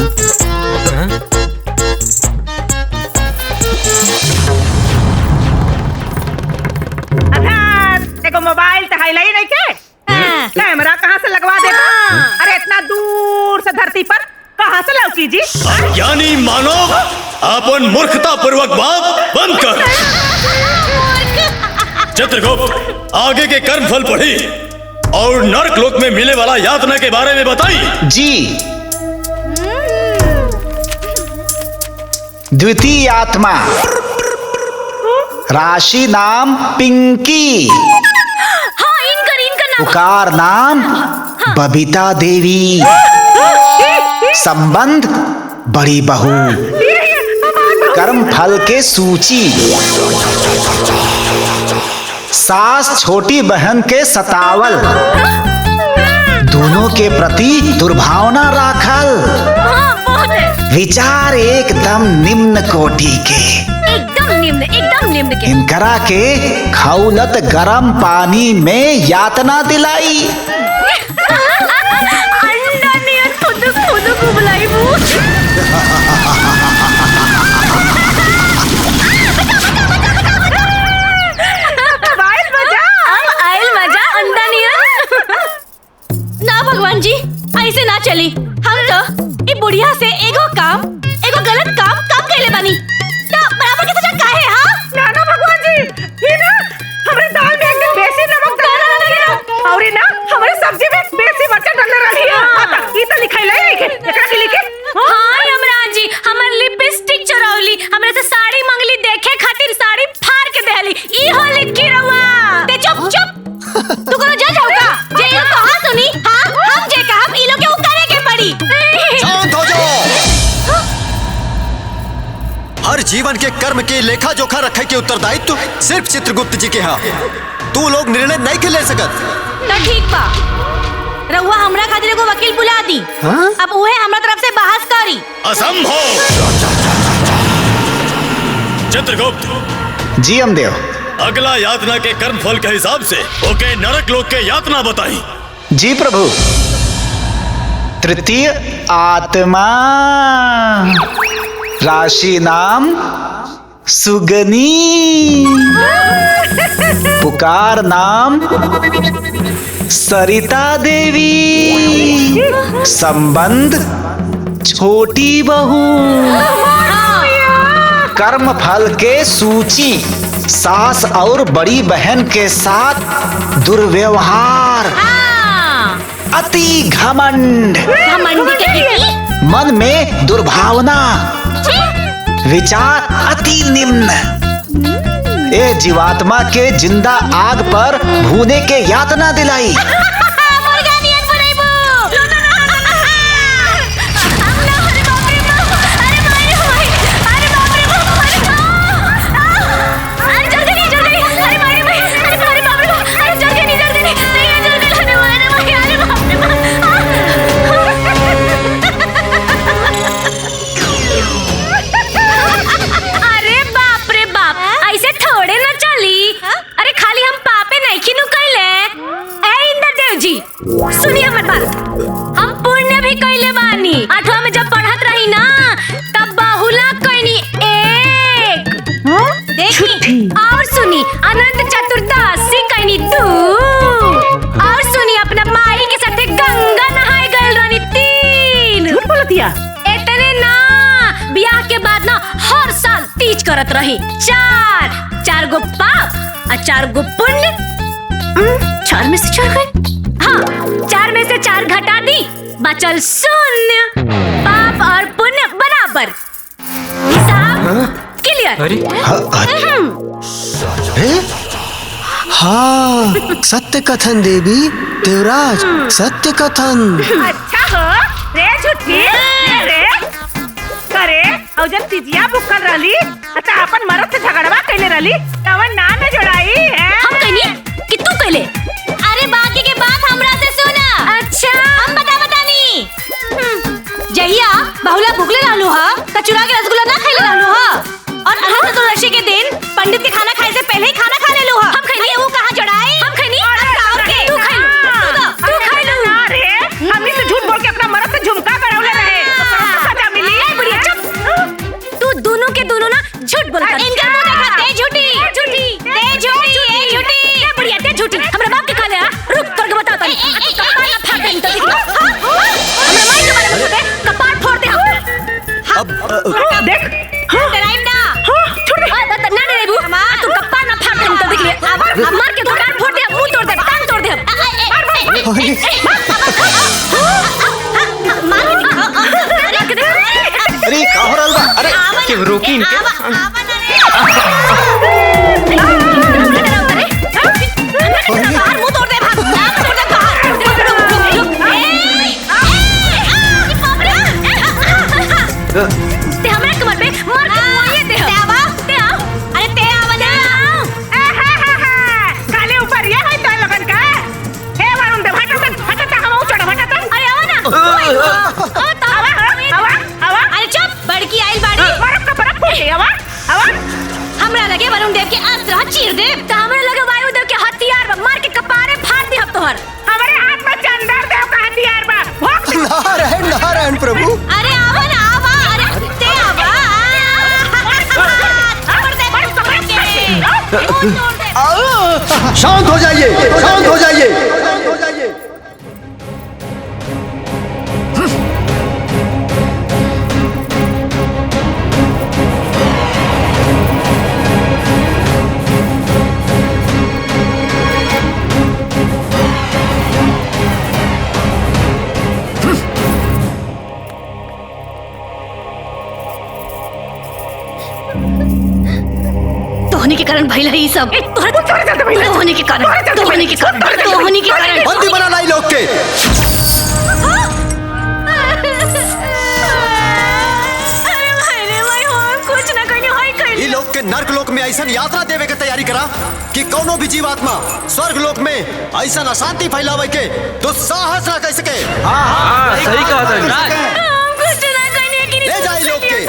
देखो मोबाइल तो हाईलाइट नहीं के? कैमरा कहाँ से लगवा देगा? अरे इतना दूर से धरती पर कहाँ से लौकी जी? यानी मानव, अपन मूर्खता पूर्वक बात बंद कर। चित्रगुप्त, आगे के कर्म फल पढ़ी और नरक लोक में मिले वाला यातना के बारे में बताई। जी। द्वितीय आत्मा राशि नाम पिंकी, पुकार नाम बबीता देवी, संबंध बड़ी बहू, कर्म फल के सूची, सास छोटी बहन के सतावल, दोनों के प्रति दुर्भावना राखल, विचार एकदम निम्न कोटि के, एकदम निम्न के। इनकरा के खौलत गरम पानी में यातना दिलाई। अंडा नियन खुद को बुलाई वो। आयल मजा अंडा नियन। ना भगवान जी, ऐसे ना चली। हम तो ये बुढ़िया से एगो गलत काम कैले बानी। बराबर की सजा काहे? हाँ ना भगवान जी, ये ना हमारे दाल में एकदम बेसी नमक डाला रही है और ना हमारे सब्जी में बेसी मिर्च डाला रही है। आता ये तो लिखाई लाई लिखे, एकरा के लिखे। हाँ यमराज जी, हमार लिपस्टिक चोरौली, हमरे से साड़ी मंगली देखे खातिर साड़ी फाड़ के दे जीवन के कर्म के लेखा जोखा रखे के उत्तरदायित्व सिर्फ चित्रगुप्त जी के हाँ। तू लोग निर्णय नहीं के ले सकत। तो ठीक बा, रउआ हमरा खातिर एगो वकील बुला दी। अब उहे हमरा तरफ से बहस करी। असंभव। चित्रगुप्त जी अमदेव। अगला यातना के कर्म फल के हिसाब से ओके नरक लोक के यातना बताई। जी प्रभु। तृतीय आत्मा, राशि नाम सुगनी, पुकार नाम सरिता देवी, संबंध छोटी बहू, कर्म फल के सूची सास और बड़ी बहन के साथ दुर्व्यवहार, अति घमंड, मन में दुर्भावना, विचार अति निम्न, ए जीवात्मा के जिंदा आग पर भूने के यातना दिलाई। सुनिए मत बात, हम पुण्य भी कैले बानी। 8वां में जब पढ़त रही ना तब बाहुला कैनी एक, देखी और सुनी अनंत चतुर्दशी कैनी 2, और सुनी अपना माई के साथे गंगा नहाए गइल रहनी 3। झूठ बोलतिया। इतने ना, ब्याह के बाद ना हर साल तीज करत रही। 4 गो पाप और 4 गो पुण्य। 4 में से 4 गए। हाँ, 4 में से 4 घटा दी, बचल 0। पाप और पुण्य बराबर। हिसाब क्लियर। हाँ, सत्य कथन देवी देवराज, सत्य कथन। अच्छा हो रे झूठी रे करे और जब तिजिया बुक कर रही अच्छा अपन मरद से झगड़वा कैले रही तवन ना न जोड़ाई है। हम कहनी कि तू कहले। अरे बाकी के बात हमरा से सुना। अच्छा हम बतानी। जहिया बहुला भुगले रहलू हा त चुरा के रसगुल्ला ना खाइले रहलू हा, और अनंत चतुर्दशी के दिन पंडित के खाना खाए से पहले ही खाना खा लेलू हा। हम खैनी वो कहां जड़ाई। हम खैनी तू खैलू अरे हमनी से झूठ बोल के अपना मरद से झुमका करौले रहे तो सजा मिली। ए बुढ़िया चुप, तू दोनों के दोनों ना झूठ बोलत। इनका मुंह देखा ते झूठी ए झूठी ए बुढ़िया ते झूठी। हमरा बाप के खाले रुक करके बता तनी कपार ना फाड़ दे तो हमरा माई के बारे में बता कपार फोड़ दे हम। अब देख डराइम ना छोड़ दे ना डरेबू तू कपार ना फाड़ दे तो देख ले। अब मार के कपार फोड़ दे, मुंह तोड़ दे, टांग तोड़ दे। अरे का हो रहल बा? अरे के रोकी इनके। बाहर मुंह तोड़ दे, भाग तोड़ दे बाहर। ते हमरा कमर पे मार के मुआये दे। ते आओ अरे ते आवा ना। काले ऊपर ये है तो लगन का हे वरुण दे हटा हम चढ़ हटा। अरे आवा ना। ओ तावा अरे चुप, बड़की आइल बाड़ी बर्फ का बर्फ फूटे। आवा हमरा लगे वरुण देव के अस्त्र चीर दे त हमरा लगे वायु देव के हथियार बा मार के कपारे फाड़ दे। अब तोहर हमारे हाथ में चंदर देव का हथियार बा। नारायण नारायण प्रभु। अरे आवा ना आवा। अरे ते आवा छोड़ दे बड़ कपड़ के मुंह तोड़ दे। शांत हो जाइए, शांत हो जाइए। तोहनी के कारण भइल है ई सब। तोहनी के कारण बंदी बना लाई लोग के। अरे भाई रे भाई हम कुछ ना कहनी होई नर्क में ऐसा यात्रा देवे के तैयारी करा कि कोनो भी जीवात्मा स्वर्ग लोक में ऐसा अशांति फैलावे के दुस्साहस ना कर सके। हाँ, सही कहा था। ले जाए लोग के।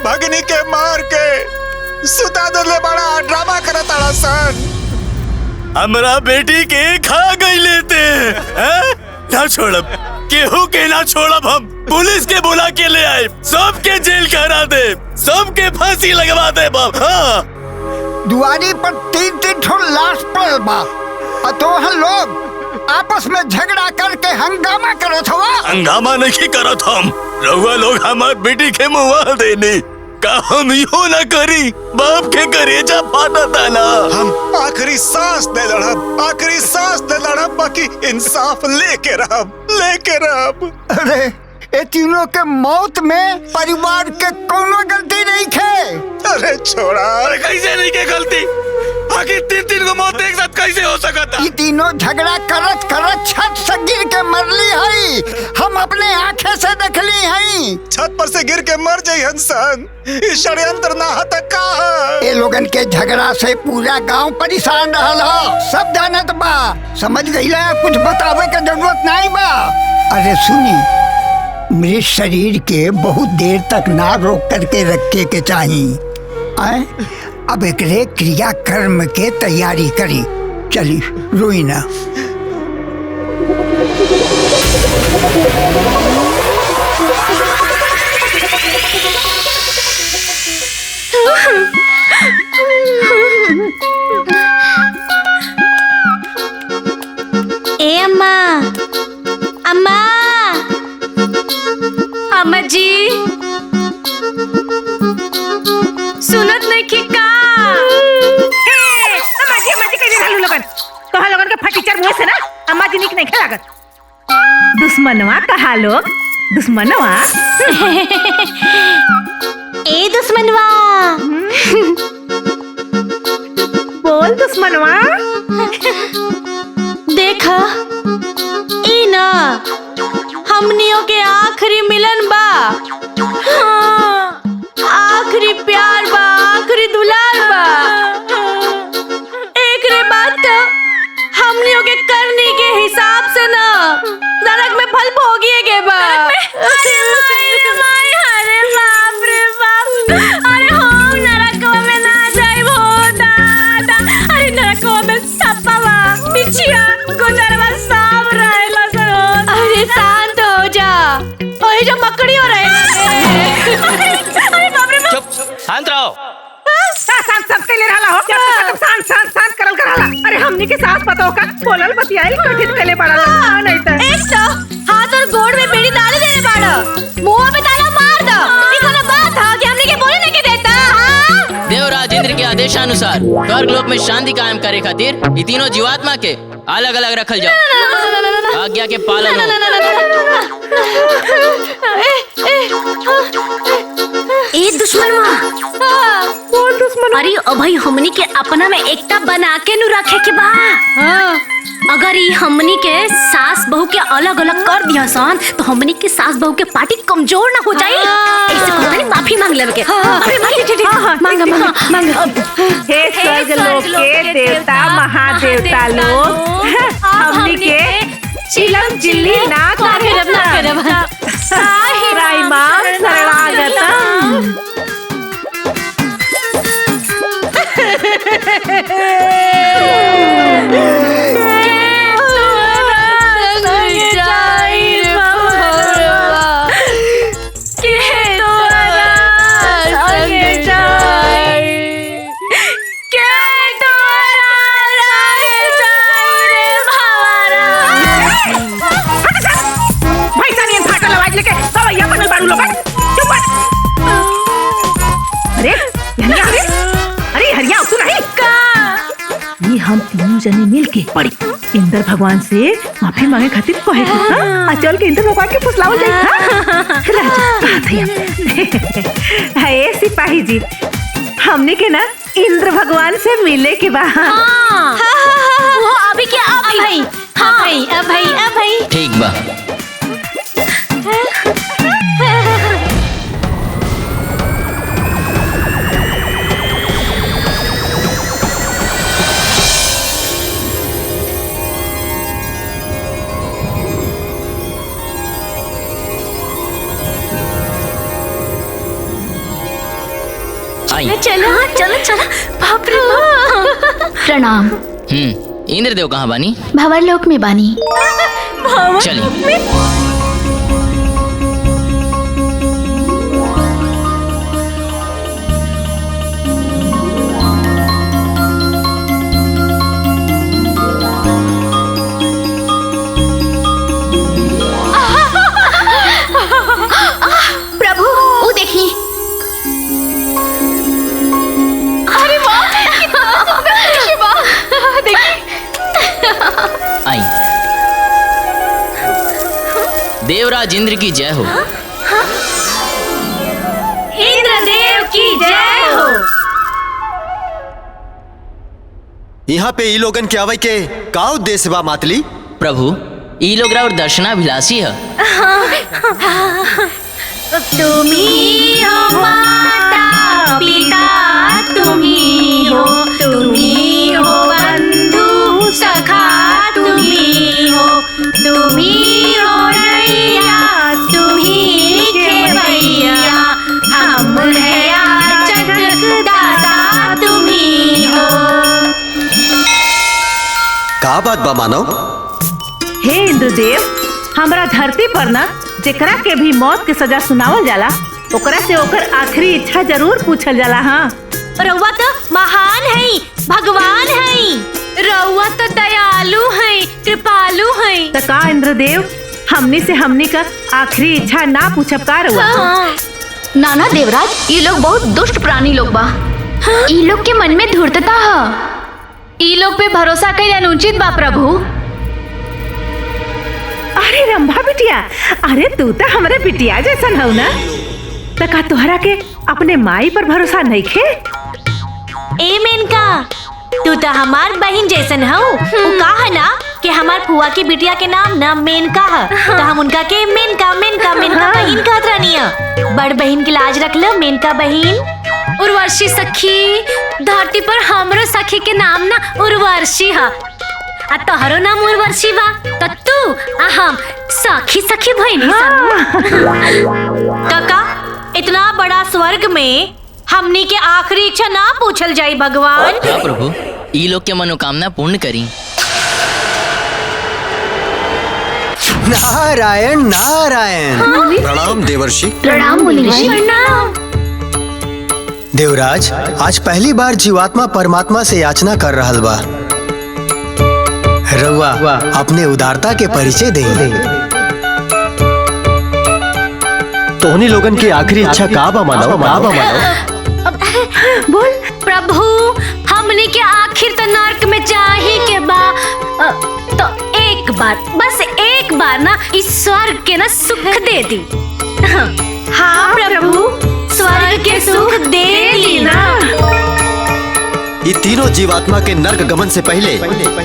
भगनी के मार के सुता दले बड़ा ड्रामा करता सन। हमरा बेटी के खा गई लेते हैं? ना छोड़ब, केहू के ना छोड़ब। हम पुलिस के बुला के ले आए, सबके जेल करा दे, सबके फांसी लगवा दे बाप। हाँ। दुआरी पर 3-3 ठो लाश पड़ल बा, अतोहन लोग आपस में झगड़ा करके हंगामा करत हवा। हंगामा नहीं करत हम, रउआ लोग हमार बेटी के मुआ देने का हम यो न करी। बाप के करेजा फाटता ना। हम आखिरी सांस दे लड़ब, आखिरी सांस दे लड़ब, बाकी इंसाफ लेके रहब। अरे ये तीनों के मौत में परिवार के कोनो गलती नहीं खे। अरे छोड़ा। अरे कैसे नहीं के गलती? आखिर 3-3 को मौत एक साथ कैसे हो सकता? ये तीनों झगड़ा करत करत छत से गिर के मरली हई, हम अपने आँखें से देखली हई। छत पर से गिर के मर जाई हंसन, इस षड्यंत्र ना हता का। ये लोगन के झगड़ा से पूरा गांव परेशान रहल हो, सब जानत बा। समझ गईला, कुछ बतावे के जरूरत नहीं बा। अरे सुनी, मृत शरीर के बहुत देर तक ना रोक करके रखे के चाहिए। अब एकरे क्रिया कर्म के तैयारी करी। चली रोई ना। ए अम्मा, अम्मा, अम्मा जी, सुनत नहीं की का? अम्मा जी कइले रहलू लोगन? तोहा लोगन के फटीचर मुंह से ना अम्मा जी निक नहीं लागत। दुश्मनवा कहा लोग? दुश्मनवा? ए दुश्मनवा। बोल दुश्मनवा। देखा, ई ना हमनियों के आखिरी मिलन बा। हाँ, आखिरी प्यार बा, आखिरी दुलार बा। एकरे बाद तो हमनियों के करनी के हिसाब से ना नरक में फल भोगिए के बा। अरे बाप रे बाप, अरे हम नरकवा में ना जाइब हो दादा। अरे नरकवा में सप्पवा, बिछिया, गुजरवा सब रहेला सन। अरे शांत हो जा, ओही जो मकड़ी हो रहे हैं। अरे बाप रे बाप। चुप, शांत रहो। शांत के लिए रहला हो। शांत करल करला। अरे हमनी के साथ पता होगा बोलल बतियाई कठिन कले पड़ला नहीं तो। एक तो हाथ और गोड़ में बेड़ी डाल देने बाड़ा, मुंह पे ताला मार दो। ई कोनो बात है कि हमनी के बोले नहीं के देता? हां, देवराज इंद्र के आदेशानुसार स्वर्ग लोक में शांति कायम करे खातिर ये तीनों जीवात्मा के अलग अलग रखल जाओ। आज्ञा के पालन हो। ए दुश्मनवा। बोल दुश्मन। अरे भाई हमनी के अपना में एकता बना के नु रखे के बा। अगर ये हमनी के सास बहू के अलग अलग कर दिया सन तो हमनी के सास बहू के पार्टी कमजोर ना हो जाए। ऐसे कहता नहीं माफी मांग लेवे के। हे स्वर्ग लोक के देवता महादेवता लोग हमनी के चिलम चिल्ली ना करब राई मां शरणागतम। हम तीनों जने मिल के पड़ी इंद्र भगवान से माफी मांगे खातिर कहे चल के इंद्र भगवान के फुसलावल जाई। हे सिपाही जी हमने के ना इंद्र भगवान से मिले के बा। वो अभी क्या अभी भाई ठीक बा। चलो बाप रे बाप। प्रणाम। इंद्रदेव कहाँ बानी? भंवर लोक में बानी। चलिए। प्रभु वो देखी। आई। देवराज इंद्र की जय हो। इंद्रदेव की जय हो। यहाँ पे ई लोगन के आवे के का उद्देश्य बा मातली? प्रभु ई लोग और दर्शनाभिलाषी है। तुम्ही हो माता पिता, तुम्ही हो बंधु सखा, तुम्ही हो नैया, तुम्ही खेवैया, हम है याचक दाता, तुम्ही हो। का बात बा मानव? हे इंद्रदेव हमरा धरती पर ना जेकरा के भी मौत के सजा सुनावल जाला ओकरा से ओकर आखिरी इच्छा जरूर पूछल जाला। हाँ रउआ तो महान है, भगवान है, रउआ तो दयालु है, कृपालु है। तो का इंद्रदेव हमनी से हमनी का आखिरी इच्छा ना पूछब का रउआ? नाना देवराज ये लोग बहुत दुष्ट प्राणी लोग बा। ये लोग के मन में धूर्तता है। ये लोग पे भरोसा कईल अनुचित बा प्रभु। अरे रंभा बिटिया, अरे तू तो हमारे बिटिया जैसन हो ना, तो का तोहरा के अपने माई पर भरोसा नहीं खे? ए मेनका तू तो हमार बहन जैसन हो। वो कहा ना कि हमार फुआ की बिटिया के नाम ना मेनका है, तो हम उनका के मेनका बहन कहत रहनी। बड़ बहन की लाज रख लो मेनका बहन। उर्वशी सखी, धरती पर हमरो सखी के नाम ना उर्वशी है, आ तोहरो नाम उर्वशी बा, तो तू हम सखी बहनी काका। इतना बड़ा स्वर्ग में हमनी के आखिरी इच्छा ना पूछल जाई भगवान। हाँ प्रभु ई लोग के मनोकामना पूर्ण करी। नारायण नारायण। प्रणाम देवर्षि। प्रणाम मुनि ऋषि। देवराज आज पहली बार जीवात्मा परमात्मा से याचना कर रहल बा। रउआ अपने उदारता के परिचय दे। तोहनी लोगन की आखिरी इच्छा का बा मानव? बोल प्रभु हमने के आखिर तो नरक में जाही के बा, तो एक बार बस एक बार ना इस स्वर्ग के ना सुख दे दी। हाँ प्रभु स्वर्ग के सुख दे दी ना। ये तीनों जीवात्मा के नर्क गमन से पहले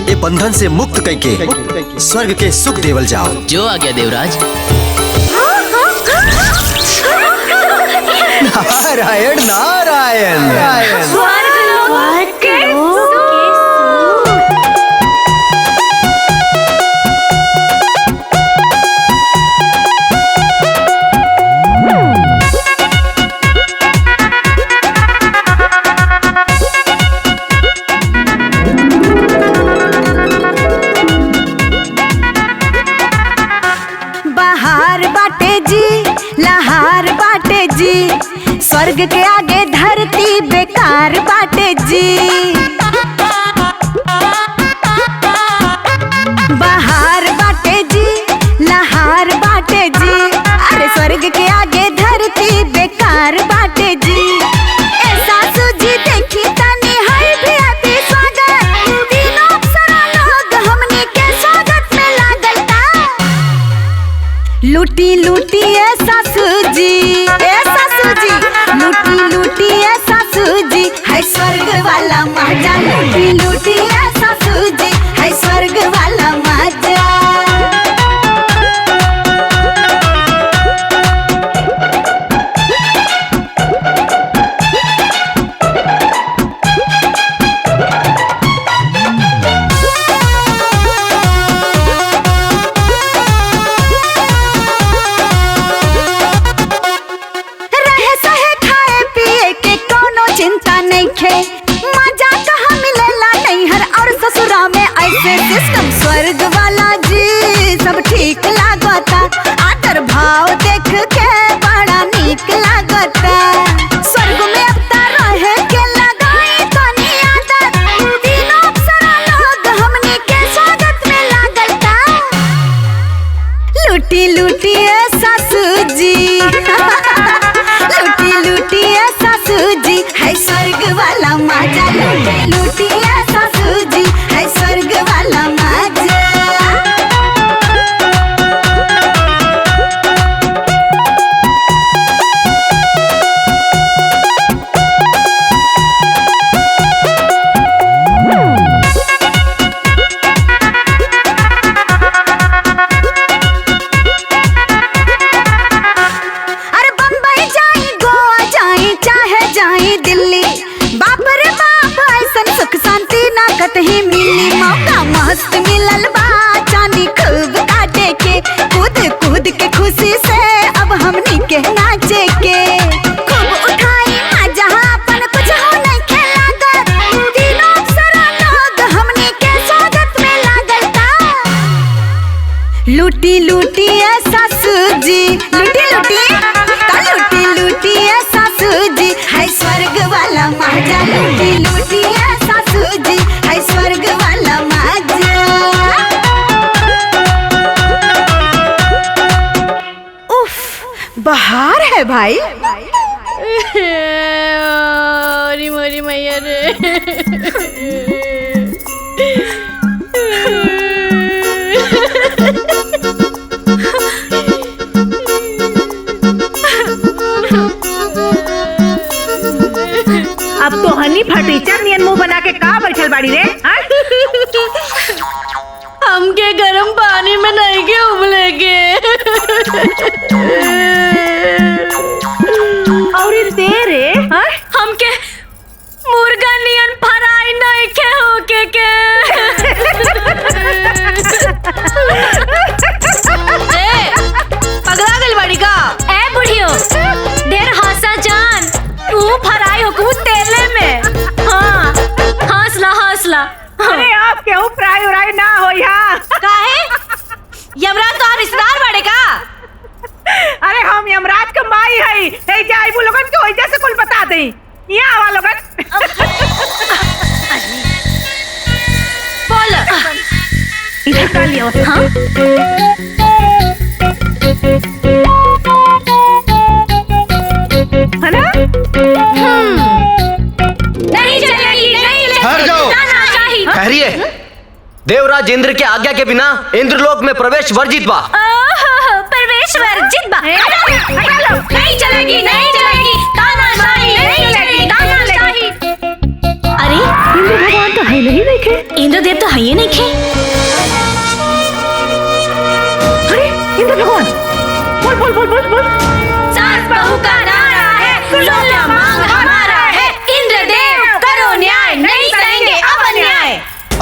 ये बंधन से मुक्त करके स्वर्ग के सुख देवल जाओ। जो आ गया देवराज। नारायण नारायण स्वर्ग के आगे धरती बेकार बाटे जी। बाहर बाटे जी, लहार बाटे जी। अरे स्वर्ग के आगे धरती बेकार बाटे जी। ऐसा सूझी देखी तनी है भी अति स्वागत। तीनों अप्सरा लोग हमने के स्वागत में लागल ता। लूटी लूटी ऐसा सूझी, लूटी लूटी ऐसा सूझी है स्वर्ग वाला मजा। लूटी लूटी ऐसा सूझी है स्वर्ग वाला मजा। सिस्टम स्वर्ग वाला जी सब ठीक लागता। आदर भाव देख के बड़ा नीक लागता। स्वर्ग में अब रहे के लगाई तनी आदत। तीनों अप्सरा लोग हमने के स्वागत में लागता। लूटी लूटी ऐसा सूझी लूटी लूटी ऐसा सूझी है स्वर्ग वाला मजा। लूटी लूटी ऐसा सूझी है स्वर्ग वाला मजा। अरे बम्बई जाई, गोवा जाई, चाहे जाई दिल्ली। बाप रे बाप ऐसन सुख शांति ना कतही मिली। मौका मस्त मिलल बा चांदी खूब काटे के। कूद कूद के खुशी से अब हमनी के नाचे के। खूब उठाई मजा अपन कुछ हो नहीं खेलागत। तीनों अप्सरा लोग हमनी के स्वागत में लागल ता। लूटी लूटी ऐसा सूझी, लूटी लूटी लूटी लूटी ऐसा सूझी है स्वर्ग वाला मजा। लूटी लूटी ऐसा सूझी है स्वर्ग वाला मजा। उफ, बाहर है भाई। अरे मोरी मैया रे। अब तो हनी फटीचर नियन मुंह बना के का बैठल बाड़ी रे। हमके गरम पानी में नहीं के उबले के। और तेरे हमके मुर्गा नियन फराई नहीं के होके के। पगला गल बड़ी का। ए बुढ़ियो ढेर हंसा जान। तू फराई हो तेले में। हाँ हंसला हंसला। अरे आप क्यों फ्राई उराई ना हो यहाँ। काहे यमराज तो आप रिश्तेदार बड़े का। अरे हम यमराज का माई है। ए जाई वो लोगन के वजह से कुल बता दे। यहाँ आवा लोगन। बोल इधर कर लियो। हाँ है ना। नहीं चलेगी नहीं चलेगी। ठहर जाओ। ठहरिए। देवराज इंद्र के आज्ञा के बिना इंद्रलोक में प्रवेश वर्जित बा। प्रवेश वर्जित बा। नहीं चलेगी नहीं चलेगी। तानाशाही नहीं चलेगी तानाशाही। अरे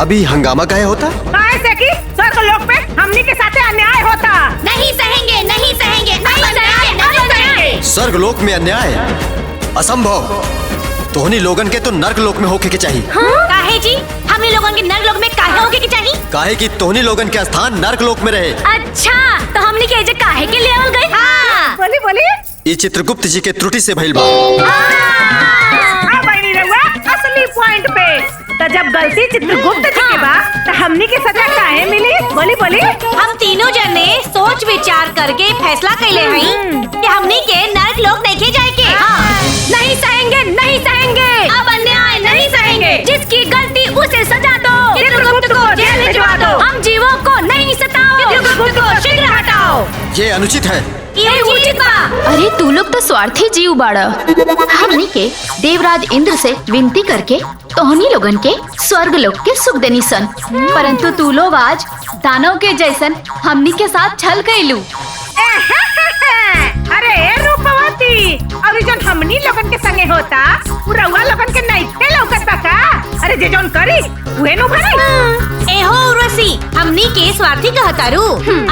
अभी हंगामा काहे होता? ऐसे कि स्वर्ग लोक पे हमनी के साथे अन्याय होता। नहीं सहेंगे, नहीं सहेंगे, नहीं सहेंगे, नहीं सहेंगे। स्वर्ग लोक में अन्याय असंभव। तोहनी लोगन के तो नर्क लोक में होके के चाहिए। काहे जी? हमने लोगन के नर्क लोक में काहे होके के चाहिए? काहे कि तोहनी लोगन के स्थान नर्क लोक में रहे। अच्छा, तो हमने के एजे काहे के लेवल गए? हाँ। बोली बोली। ये चित्रगुप्त जी के त्रुटि से भइल बा। बनी रहुआ असली पॉइंट पे। तो जब गलती चित्रगुप्त जी के बा, तो हमनी के सजा काहे मिली? बोली बोली। हम तीनों जने सोच विचार करके फैसला कैले हई कि हमनी के नर्क लोक नहीं जाए के। नहीं सहेंगे, नहीं सहेंगे। अब अन्याय नहीं सहेंगे। जिसकी गलती उसे सजा दो। चित्रगुप्त को जेल भिजवा दो। हम जीवों को नहीं सताओ। चित्रगुप्त को शीघ्र हटाओ। ये अनुचित है। ये उचित बा। अरे तू लोग तो स्वार्थी जीव बाड़ा। हमनी के देवराज इंद्र से विनती करके तोहनी लोगन के स्वर्ग लोक के सुख देनी सन, परंतु तू लोग आज दानव के जैसन हमनी के साथ छल कैलू। अरे रूपवती, और जन हमनी लोगन के संगे होता, रउआ लोगन के नइखे लौकत बा का? अरे जे जौन करी उहे नु भरी। एहो उर्वशी, हमनी के स्वार्थी कहतारू।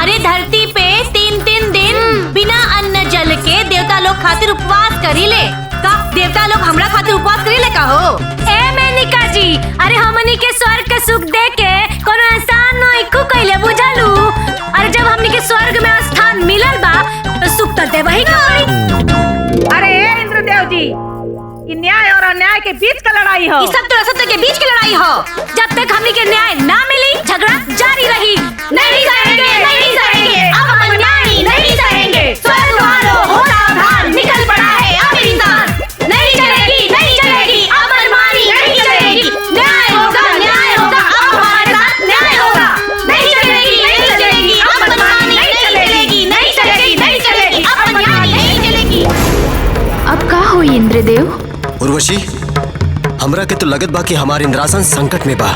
अरे धरती पे 3-3 दिन बिना अन्न जल के देवता लोग खातिर उपवास करीले। का देवता लोग हमरा खातिर उपवास करीले का हो? ए मेनिका जी, अरे हमनी के स्वर्ग के सुख दे के कोनो एहसान नहीं को कइले बुझालू। अरे जब हमनी के स्वर्ग में स्थान मिलल बा, तो सुख तो देवही का होई। अरे इंद्रदेव जी, ये न्याय और अन्याय के बीच का लड़ाई हो। ये सब तो असत्य के बीच की लड़ाई हो। जब तक हमनी के न्याय ना मिली, झगड़ा जारी रही। नहीं सहेंगे, नहीं सहेंगे। अब हम अन्याय नहीं सहेंगे। स्वर्ग वालों हो सावधान, निकल पड़ा है अब इंसान। नहीं चलेगी, नहीं चलेगी। अब मनमानी नहीं चलेगी। न्याय होगा, न्याय होगा। अब हमारे साथ न्याय होगा। नहीं चलेगी, नहीं चलेगी। अब मनमानी नहीं चलेगी, नहीं चलेगी, नहीं चलेगी। अब अन्याय नहीं चलेगी। अब का हुई इंद्रदेव? उर्वशी, हमरा के तो लगत बा कि हमार इंद्रासन संकट में बा।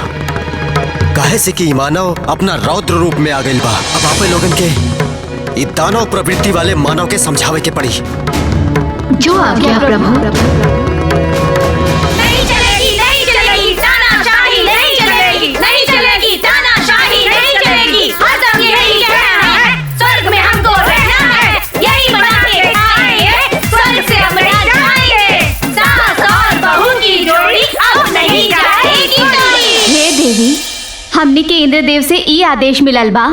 काहे से कि मानव अपना रौद्र रूप में आ गइल बा। अब आपे लोगन के ई दानव प्रवृत्ति वाले मानव के समझावे के पड़ी। जो आ गया प्रभु। नहीं चलेगी, नहीं चलेगी। तानाशाही नहीं चलेगी, नहीं चलेगी। तानाशाही नहीं चलेगी। हर दम यही कहना है, स्वर्ग में हमको रहना है। यही बना के आएंगे, स्वर्ग से हम जाएंगे। सास और बहू की जोड़ी अब नहीं जाएगी कोई। हे देवी, हमनी के इंद्रदेव से ई आदेश मिलल बा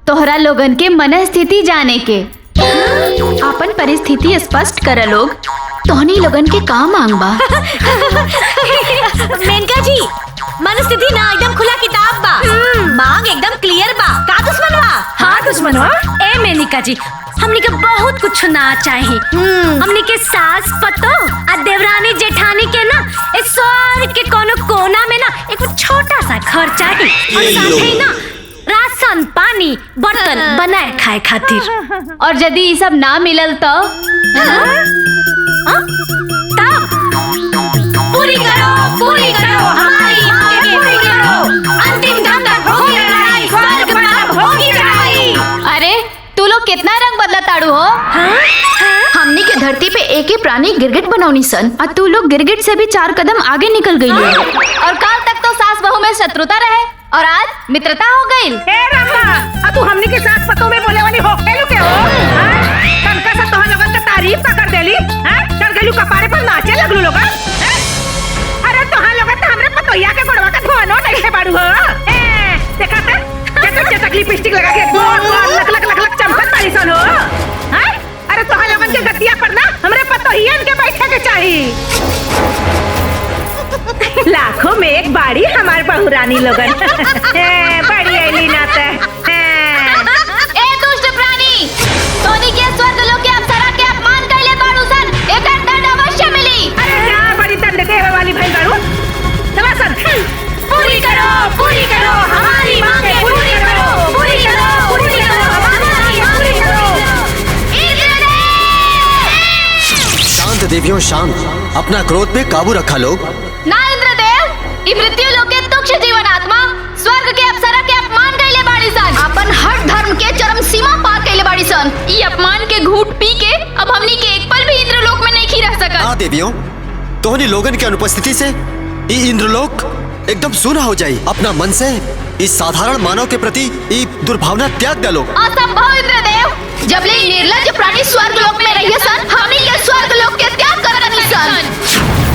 तोहरा लोगन के मन स्थिति जाने के। अपन परिस्थिति स्पष्ट कर लोग। तोहनी लोगन के का मांग बा? मेनका जी, मन स्थिति ना एकदम खुला किताब बा। मांग एकदम क्लियर बा। का दुश्मन बा? हाँ दुश्मन हो। ए मेनिका जी, हमनी के बहुत कुछ ना चाहे। हमनी के सास पतो आ देवरानी जेठानी के ना इस स्वर्ग के कोनो कोना में ना एक छोटा सा घर चाहिए। और साथ ही ना राशन पानी बर्तन बनाए खाए खातिर। और यदि ये सब ना मिलल तो तब पूरी करो हमारी मांगे पूरी करो। अंतिम दम तक होगी लड़ाई, स्वर्ग में अब होगी लड़ाई। अरे तू लोग कितना रंग बदला ताड़ू हो? हमनी के धरती पे एक ही प्राणी गिरगिट बनौनी सन, और तू लोग गिरगिट से भी 4 कदम आगे निकल गई हो। और काल तक तो सास बहू में शत्रुता रहे और आज मित्रता हो गई। अब तू हमनी के साथ पतों में बोले वाली हो केलू के हो? कनका से तोहन लोगन का तारीफ का कर देली, हैं? चढ़ गइलू कपारे पर नाचे लगलू लोगन। अरे तोहन लोगन तो हमरे पतोइया के गोड़वा का धोनो नहीं है बाड़ू हो। देखा था चटक लिपस्टिक लगा के लक लक लक लक चमकत बाड़ी सन हो। हैं? अरे तोहन लोगन के गतिया पर ना हमरे पतोहियन के बैठे के चाहिए। लाखों में एक बाड़ी हमार बहुरानी लोगन। बड़ी ऐली नाते। ए दुष्ट प्राणी, तोनी के स्वर्ग लोक के अप्सरा के अपमान कइले बाड़ू सन, एकर दंड अवश्य मिली। अरे क्या बड़ी दंड देवे वाली भइल बाड़ू? चला सन। पूरी करो हमारी मांगे पूरी करो। पूरी करो हमारी मांगे करो। शांत देवियों शांत। अपना क्रोध पे काबू रखा लोग। ना इंद्रदेव, ई मृत्यु लोक के तुक्ष जीवन आत्मा स्वर्ग के अप्सरा के अपमान कइले बाड़ी सन, अपन हर धर्म के चरम सीमा पार कइले बाड़ी सन। ई अपमान के घूंट पी के अब हमनी के एक पल भी इंद्रलोक में नहीं रह सकत। हाँ देवियों, तोहनी लोगन के अनुपस्थिति से ई इंद्रलोक एकदम सूना हो जाई। अपना मन से इस साधारण मानव के प्रति ई दुर्भावना त्याग डालो। असंभव इंद्रदेव, जब ले निर्लज्ज प्राणी स्वर्ग लोक में रहिए सन, हमने ये स्वर्ग लोक के त्याग करनी सन।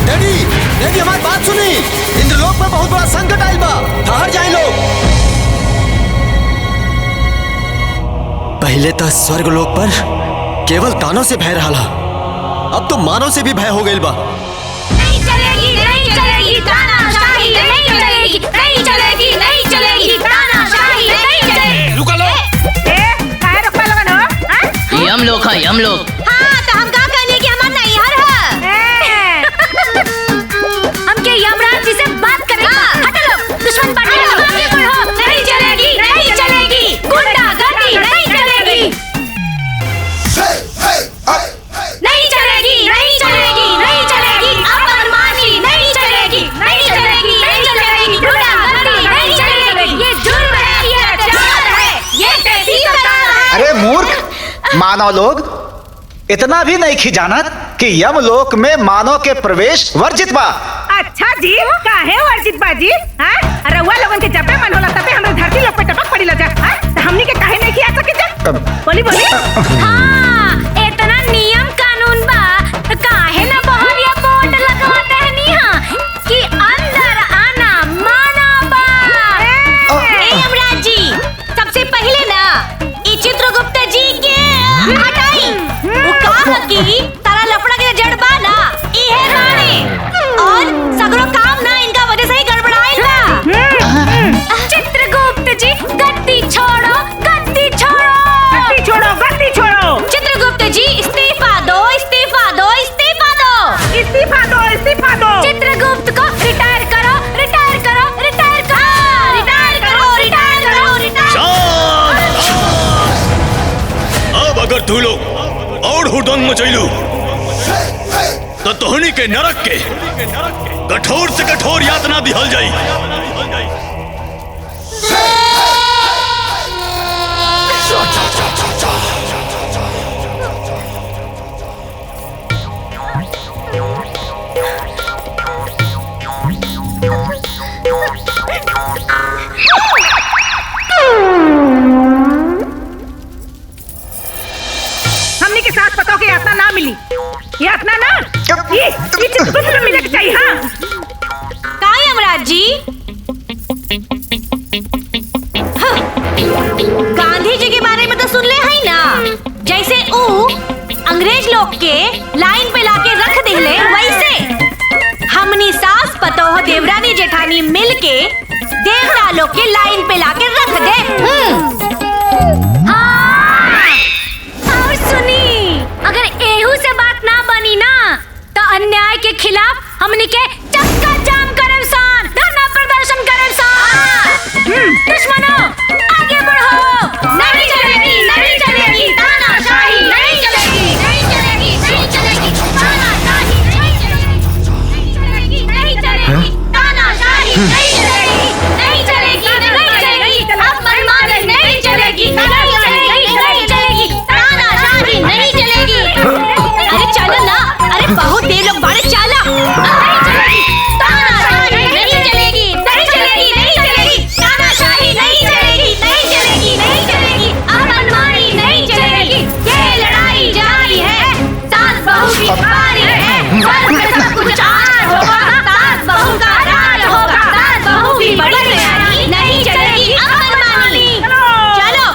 डैडी, डैडी हमारी बात सुनी। इंद्रलोक में बहुत बड़ा संकट आइल बा, ठहर जाए लोग। पहले तो स्वर्ग लोक पर केवल दानों से भय रहा, अब तो मानव से भी भय हो गइल बा। नहीं चलेगी, नहीं चलेगी तानाशाही, नहीं चलेगी, नहीं चलेगी, नहीं चलेगी तानाशाही, नहीं चलेगी। रुका लो। काहे रुकवा लगन हो? यम लोग है, यम लोग। हाँ तो हम का कहने की हमार नैहर है। हमके यमराज जी से बात करेगा। हटो लोग, दुश्मन पार्टी लोग आगे बढ़ो। नहीं चलेगी, नहीं चलेगी, गुंडागर्दी नहीं चलेगी। नहीं चलेगी, नहीं चलेगी, नहीं चलेगी, अपमानी नहीं चलेगी, नहीं चलेगी, नहीं चलेगी, गुंडागर्दी नहीं चलेगी। ये जुर्म है, ये अत्याचार है, ये कैसी सरकार है। अरे मूर्ख मानव लोग, इतना भी नहीं खिजानत कि यमलोक में मानव के प्रवेश वर्जित बा। अच्छा जी, काहे वर्जित बाजी? हां, रउआ लोगन के जबे मन होला तबे हमरे धरती लोग पे टपक पड़ी लजा। हां, तो हमनी के काहे नहीं किया सके जा? बोली बोली। हाँ, इतना नियम कानून बा तो काहे ना बाहर ये बोर्ड लगवाते हैं निहा कि अंदर आना माना बा। ए यमराज जी, सबसे पहले ना ई चित्रगुप्त जी के हटाई। वो कहा कि तारा लफड़ा के जड़ बा ना इहे रानी, और सगरो काम ना इनका वजह से ही गड़बड़ाइल बा। चित्रगुप्त जी गद्दी छोड़ो, गद्दी छोड़ो, गद्दी छोड़ो, गद्दी छोड़ो। चित्रगुप्त जी इस्तीफा दो, इस्तीफा दो, इस्तीफा दो, इस्तीफा दो, इस्तीफा दो। चित्रगुप्त को रिटायर करो, रिटायर करो, रिटायर करो, रिटायर करो, रिटायर करो, रिटायर। अब अगर तू लोग और हुड़दंग मचैलू तो तोहनी के नरक के कठोर से कठोर यातना दिहल जाई। हमनी के साथ पतो के यातना ना मिली। यातना ना ये चित्रगुप्त में मिले के चाहिए। हाँ, का यमराज जी? हाँ, गांधी जी के बारे में तो सुन ले है ना, जैसे ऊ अंग्रेज लोग के लाइन पे लाके रख दिले, वैसे हमनी सास पतोह देवरानी जेठानी मिलके देवता लोग के लाइन पे लाके रख दे। हाँ, और सुनी, अगर एहू से बात ना बनी ना तो अन्याय के खिलाफ हमनी के चक्का जाम करम सान, धरना प्रदर्शन करम सान। दुश्मनों आगे बढ़ो। नहीं चलेगी, नहीं चलेगी तानाशाही, नहीं चलेगी, नहीं चलेगी, नहीं चलेगी तानाशाही, नहीं चलेगी, नहीं चलेगी तानाशाही, नहीं चलेगी, नहीं चलेगी, नहीं चलेगी अपमानी नहीं चलेगी, नहीं चलेगी, नहीं चलेगी तानाशाही, नहीं चलेगी। अरे चलो ना, अरे बहुत देर लोग बाड़े चला। नहीं चलेगी तानाशाही, नहीं चलेगी, नहीं चलेगी, नहीं चलेगी तानाशाही, नहीं चलेगी, नहीं चलेगी, नहीं चलेगी अपमानी नहीं चलेगी। ये लड़ाई जारी है, सास बहू की बारी है, घर में सब कुछ आर होगा, सास बहू का राज होगा, सास बहू की बड़ी तैयारी नहीं चलेगी अपमानी। चलो,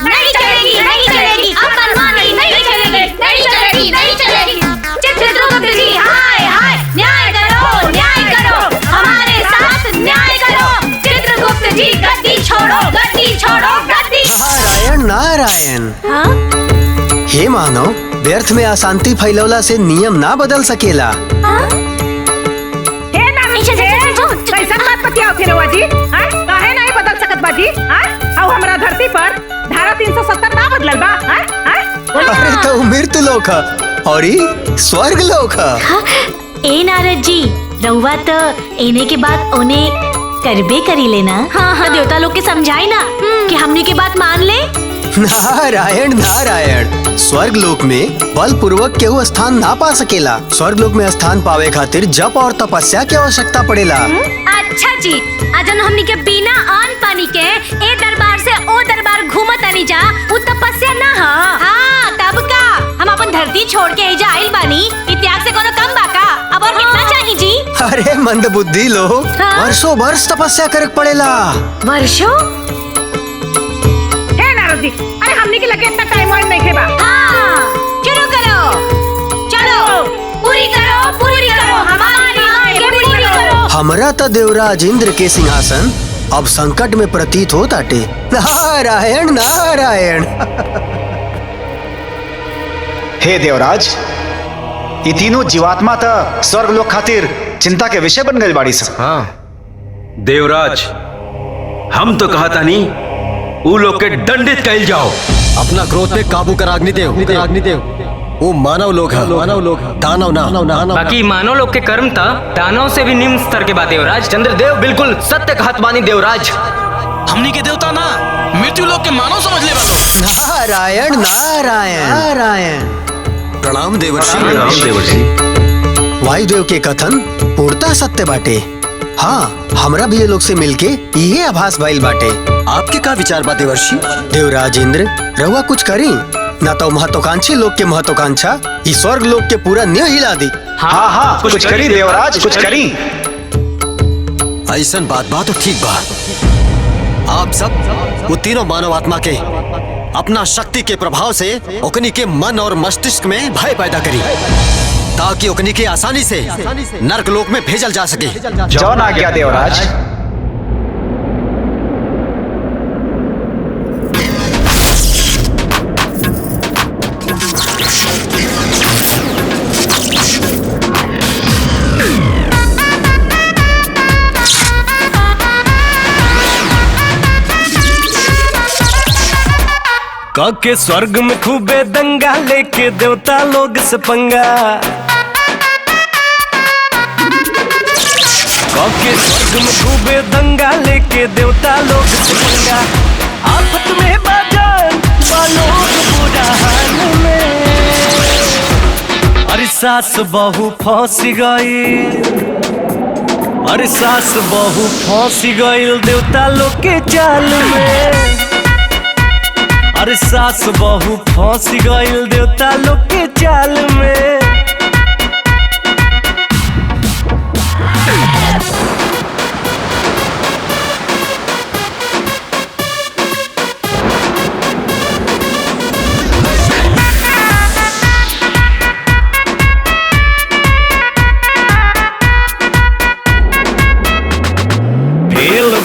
नहीं चलेगी, नहीं चलेगी अपमानी नहीं चलेगी, नहीं चलेगी, नहीं चलेगी। चित्रगुप्त जी हाय हाय, न्याय करो, न्याय करो, हमारे साथ न्याय करो। चित्रगुप्त जी गद्दी छोड़ो, गद्दी छोड़ो, गद्दी। नारायण नारायण। हाँ? हे मानव, व्यर्थ में अशांति फैलौला से नियम ना बदल सकेला। हे नामी छे, कैसन बात बतियाओ थे रउआ जी? हां, काहे नहीं बदल सकत बाजी? हां, और हमरा धरती पर धारा 370 ना बदलल बा। हां हां, अरे तो मृत्यु लोक है और ई स्वर्ग लोक है। ए नारद जी, रउआ तो एने के बाद ओने करबे करी लेना। हाँ हाँ, देवता लोग के समझाई ना कि हमने के बात मान ले। नारायण नारायण। स्वर्ग लोक में बल पूर्वक केहू स्थान ना पा सकेला। स्वर्ग लोक में स्थान पावे खातिर जप और तपस्या की आवश्यकता पड़ेला। अच्छा अच्छा जी, अजन हमनी के बिना अन्न पानी के ए दरबार से ओ दरबार घूमत आनी जा, उ तपस्या ना ह। हाँ, तब का हम अपन धरती छोड़ के एजा आइल बानी, इतिहास से कोनो कम बाका। अब और कितना चाहिए जी? अरे मंद बुद्धि लोग, वर्षों वर्ष तपस्या करे पड़ेला। वर्षों? हे नारद जी, अरे हमनी के लगे इतना टाइम वाइम नहीं खेबा। हाँ, शुरू करो, चलो पूरी करो, पूरी करो, हमारी मांग के पूरी करो। हमरा तो देवराज इंद्र के सिंहासन अब संकट में प्रतीत हो ताटे। नारायण नारायण। हे देवराज, ये तीनों जीवात्मा तो स्वर्ग लोक खातिर चिंता के विषय बन गए बाड़ी सब। हाँ देवराज, हम तो कहा था नहीं वो लोग के दंडित कइल जाओ। अपना क्रोध पे काबू कर अग्निदेव। वो मानव लोग है, दानव ना। बाकी मानव लोग के कर्म था दानव से भी निम्न स्तर के बात देवराज। चंद्रदेव बिल्कुल सत्य कहत बानी देवराज। हमनी के देवता ना मृत्यु लोग के मानव समझ ले वालो। नारायण नारायण नारायण। प्रणाम देवर्षि। वायुदेव के कथन पूर्णतः सत्य बाटे। हाँ, हमरा भी ये लोग से मिलके ये आभास भइल बाटे। आपके का विचार बा देवर्षि? देवराज इंद्र, रहुआ कुछ करी ना तो महत्वाकांक्षी लोग के महत्वाकांक्षा इस स्वर्ग लोग के पूरा न्यू हिला दी। हाँ, कुछ करी देवराज, कुछ करी। ऐसा बात तो ठीक बा। आप सब वो तीनों मानव आत्मा के अपना शक्ति के प्रभाव से ओकनी के मन और मस्तिष्क में भय पैदा करी, ताकि ओकनी के आसानी से नरक लोक में भेजल जा सके। जौन आ गया देवराज। के स्वर्ग में खूबे दंगा लेके देवता लोग से पंगा। के स्वर्ग में खूबे दंगा लेके देवता लोग से पंगा। आफत में बाजान बालोग बुरा हाल में। अरे सास बहू फंस गई, अरे सास बहू फंस गई देवता लोग के चाल में। अरे सास बहू फंस गइल देवता लोग के चाल में।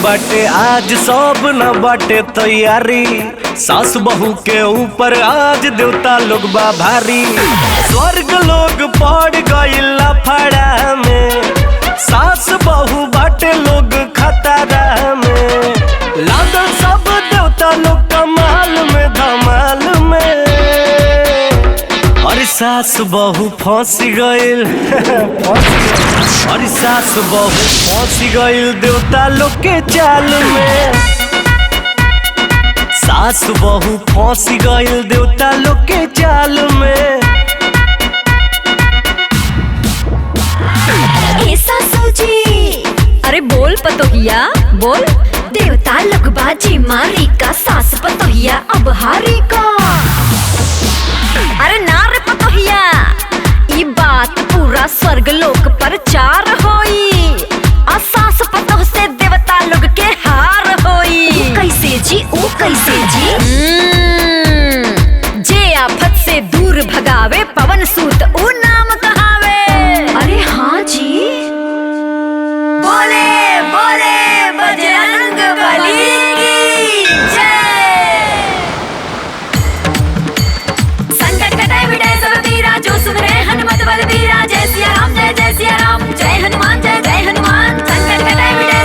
बाटे आज सब न बाटे तैयारी। सास बहू के ऊपर आज देवता लोग बा भारी। स्वर्ग लोग पड़ गइल फड़ा में। सास बहू बाटे लोग खतरा में। लागल सब देवता लोग कमाल में धमाल में। अरे सास बहू फंस गइल अरे सास बहू फंस गइल देवता लोग के चाल में। सास बहू फंस गइल देवता लोग के चाल में। ए सासू जी, अरे बोल पतोहिया बोल। देवता लोग बाजी मारी का, सास पतोहिया अब हारी का। अरे ना रे पतोहिया, ई बात पूरा स्वर्ग लोक पर चार होई। आ सास पतोह से देवता लोग के हार होई। कैसे जी ओ कैसे जी? जे आफत से दूर भगावे पवन सूत ऊ नाम कहावे। अरे हाँ जी, बोले बोले बजरंग बली की जय। संकट कटाए मिटाए सब पीरा, जो सुमरे हनुमत बलबीरा। जय सिया राम जय जय सिया राम, जय हनुमान जय जय हनुमान। संकट कटाए मिटाए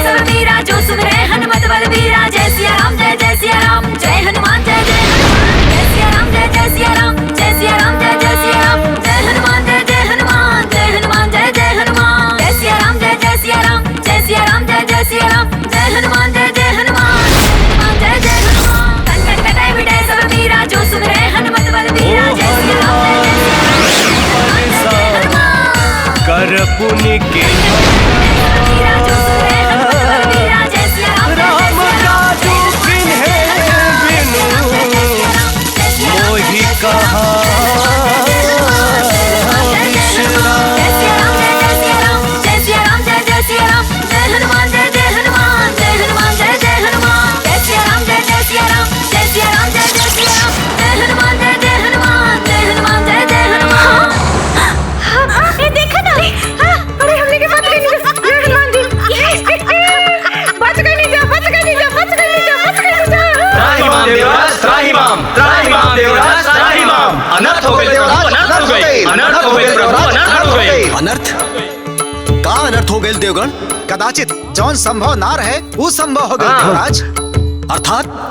हो गए देवगण। कदाचित जौन संभव ना रहे वो संभव हो गए देवराज।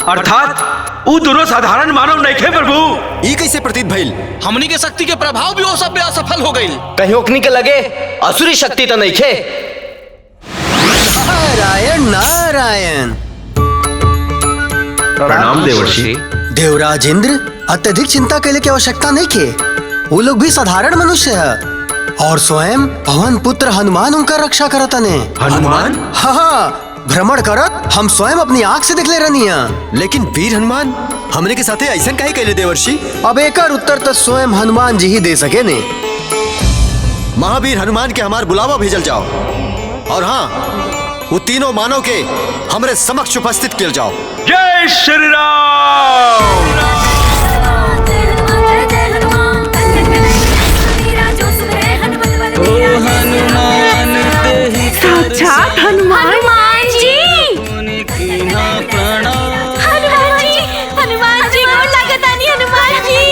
अर्थात वो दोनों साधारण मानव नहीं थे प्रभु। ये कैसे प्रतीत भइल? हमनी के शक्ति के प्रभाव भी वो सब पे असफल हो गई। कहीं ओकनी के लगे असुरी शक्ति तो नहीं थे। नारायण नारायण। प्रणाम देवर्षि। देवराज इंद्र, अत्यधिक चिंता के की आवश्यकता नहीं के। वो लोग भी साधारण मनुष्य है और स्वयं पवन पुत्र हनुमान उनका रक्षा करता ने। हनुमान? हाँ, भ्रमण करत हम स्वयं अपनी आंख से दिखले रहनी। लेकिन वीर हनुमान हमने के साथे ऐसा काहे कहले देवर्षि? अब एकर उत्तर तो स्वयं हनुमान जी ही दे सके ने। महावीर हनुमान के हमार बुलावा भेजल जाओ और हाँ, वो तीनों मानव के हमरे समक्ष उपस्थित किया जाओ। जय श्री राम। साक्षात हनुमान जी। हनुमान जी गोर लागतानी हनुमान जी।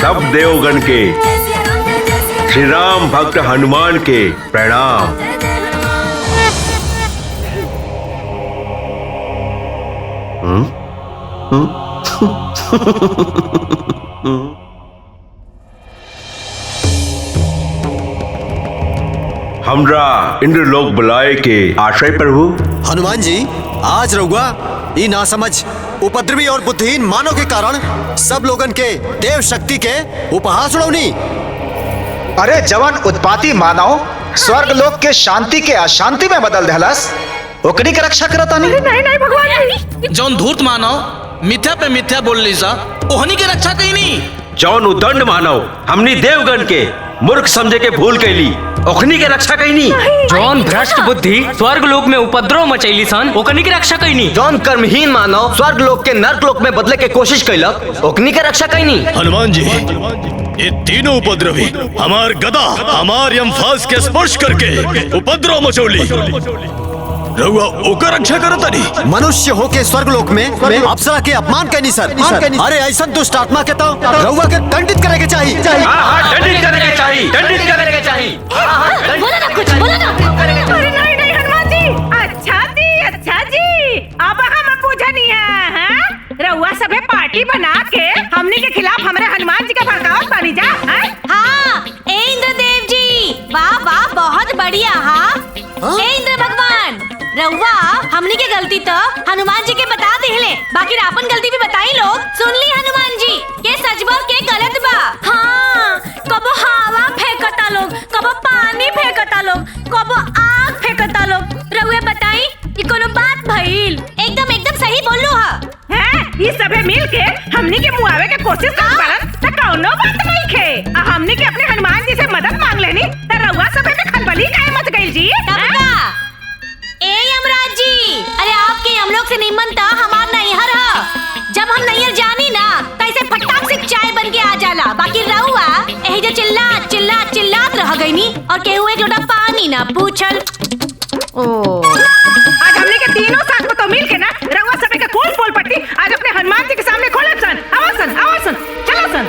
सब देवगण के श्री राम भक्त हनुमान के प्रणाम। हमरा इंद्रलोक बुलाए के आश्रय प्रभु। हनुमान जी, आज रहुआ ये ना समझ उपद्रवी और बुद्धिहीन मानव के कारण सब लोगन के देव शक्ति के उपहास उड़ौनी। अरे जवान उत्पाती मानव स्वर्ग लोक के शांति के अशांति में बदल देहलस, ओकरी के रक्षा करता नहीं। नहीं भगवान जी। जौन धूर्त मानव मिथ्या पे मिथ्या बोल ली सा, ओहनी के रक्षा कहीं नहीं। जौन उदंड मानव हमनी देवगण के मूर्ख समझे के भूल कैली, ओखनी के रक्षा कहीं नहीं। जौन भ्रष्ट बुद्धि स्वर्ग लोक में उपद्रव मचैली सन, ओकनी के रक्षा कहीं नहीं। जौन कर्महीन मानव स्वर्ग लोक के नर्क लोक में बदले के कोशिश कैलक, ओकनी के रक्षा कहीं नहीं। हनुमान जी, ये तीनों उपद्रवी हमार गदा हमार यमफास के स्पर्श करके उपद्रव मचौली। रहुआ ओकर रक्षा करता नहीं। मनुष्य हो के स्वर्ग लोक में अप्सरा के अपमान करनी सर। अरे ऐसा दुष्ट आत्मा के तो रहुआ के दंडित करे के चाहिए। दंडित करे के चाहिए, दंडित करे के चाहिए। बोलो ना कुछ, बोलो ना। अरे नहीं हनुमान जी। अच्छा जी, अब हम पूछनी है। रउआ सबे पार्टी बना के हमनी के खिलाफ हमारे हनुमान जी के भड़कावत बानी जा। हाँ, ए इंद्रदेव जी, वाह वाह, बहुत बढ़िया। हाँ, ए इंद्र भगवान, रउआ हमनी के गलती तो हनुमान जी के बता दिले, बाकी आपन गलती भी बताई लोग। सुन ली हनुमान जी, के सच बा के गलत बा। हाँ, कबो हवा फेंकता लोग, कबो पानी फेंकता लोग, कबो आग फेंकता लोग। रउआ बताई ई कोनो बात भइल? एकदम सही बोलू हैं? ये सबे मिल के हमनी के मुआवे के कोशिश कर पालन त कौनो बात नहीं खे। हमनी के अपने हनुमान जी से मदद मांग लेनी त रउआ सबे में खलबली काहे मच गइल जी? ए यमराज जी, अरे आपके यमलोक से निमन था हमार नैहर है। जब हम नैहर जानी ना तैसे फटाक से चाय बन के आ जाला। बाकी रहुआ यही जो चिल्लात रह गई नी और केहू एक लोटा पानी ना पूछल। आज हमने के तीनों साथ में तो मिल के ना रउआ सबे के कौन पोल पट्टी आज अपने हनुमान जी के सामने खोलत सन। आवा सन, चलो सन।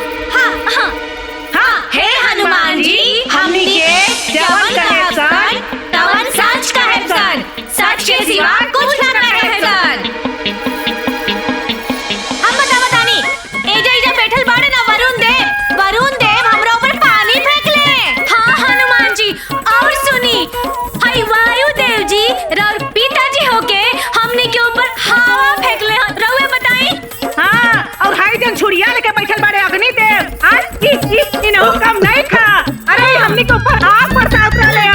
हाँ, हे हनुमान जी, हमनी के जवन कहे सन तवन सच कहे सन, सच के सिवा कुछ ना कहे सन। हम बतानी, एजा बैठल बाड़े ना वरुण देव हमरा ऊपर पानी फेंक ले। हाँ हनुमान जी, और सुनी, हाय वायु देव जी और पिताजी होके हमने के ऊपर हवा फेंक ले। रउए बताई। हाँ, और हाय जन छुड़िया लेके बैठल बाड़े अग्नि देव। आज इन्हों कम नहीं खा। अरे हमनी के ऊपर आग बरसात रहे।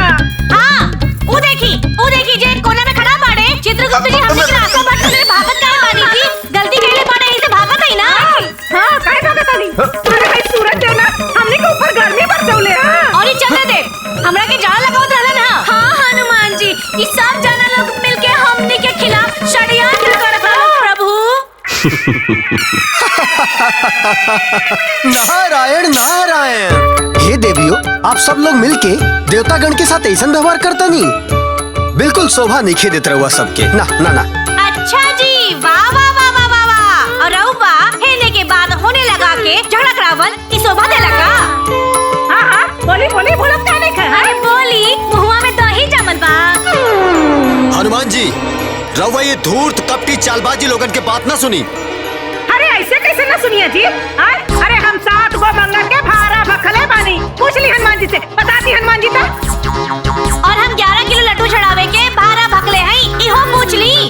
हाँ, वो देखी जे कोने में खड़ा बाड़े चित्रगुप्त जी, हमने के रास्ता बट के भागत काहे बानी जी? गलती कइले बाड़े, इसे भागत है ना। हाँ, काहे भागत नहीं? अरे भाई सूरज देव ना हमनी के ऊपर गर्मी बरसौले। और ये चंद्र देव हमरा के जान लगावत रहलन। हाँ हनुमान जी, ई सब जना लोग मिलके हमनी के खिलाफ षड्यंत्र करत रहलन प्रभु। नारायण नारायण। हे देवियों, आप सब लोग मिलके देवतागण के साथ ऐसा व्यवहार करता नहीं। बिल्कुल शोभा नहीं खे देते रहुआ सबके ना ना ना। अच्छा जी, वाह वाह वाह वाह वाह वाह। और रउआ हेने के बाद होने लगा के झगड़ा करावल ई शोभा देला का? हाँ हाँ, बोली बोली बोलत का नहीं खा। अरे बोली, मुहुआ में दही जमल बा। हनुमान जी, रउआ ये धूर्त कपटी चालबाजी लोगन के बात ना सुनी। अरे ऐसे कैसे ना सुनिए जी? अरे हम 7 गो मंगल के भारा भखले बानी। पूछ ली हनुमान जी से, बता दी हनुमान जी ता। और हम 11 किलो लड्डू चढ़ावे के भारा भखले हई, इहो पूछ ली।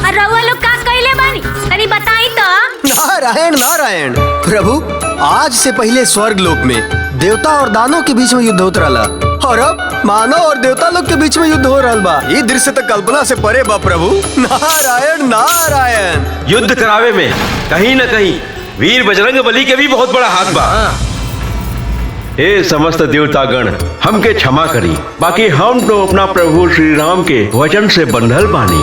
और रउआ लोग का कइले बानी तनी बताई तो। नारायण नारायण। प्रभु, आज से पहले स्वर्ग लोक में देवता और दानों के बीच में युद्ध होत रहला, और अब मानव और देवता लोग के बीच में युद्ध हो रहल बा। ये दृश्य तो कल्पना से परे बा प्रभु। नारायण नारायण। युद्ध करावे में कहीं न कहीं वीर बजरंग बली के भी बहुत बड़ा हाथ बा। हे समस्त देवतागण, हमके क्षमा करी, बाकी हम तो अपना प्रभु श्री राम के वचन से बंधल बानी।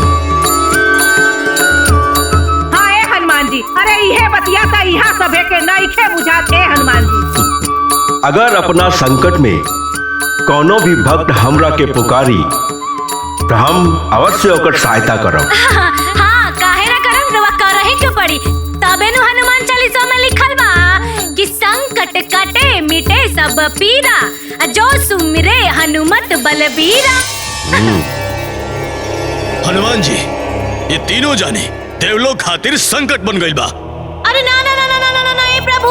हाँ ए हनुमान जी, अरे इहे बतिया ता इहा सभे के नइखे बुझात है हनुमान जी। अगर अपना संकट में कोनो भी भक्त हमरा के पुकारी तो हम अवश्य ओकर सहायता करब। हाँ, काहे ना करम, रउआ करही के पड़ी। तबे नु हनुमान चालीसा में लिखल बा कि संकट कटे मिटे सब पीरा, जो सुमिरे हनुमत बलबीरा। हनुमान जी, ये तीनों जाने देवलोक खातिर संकट बन गइल बा। अरे ना ना ना ना ना ना ना, ए प्रभु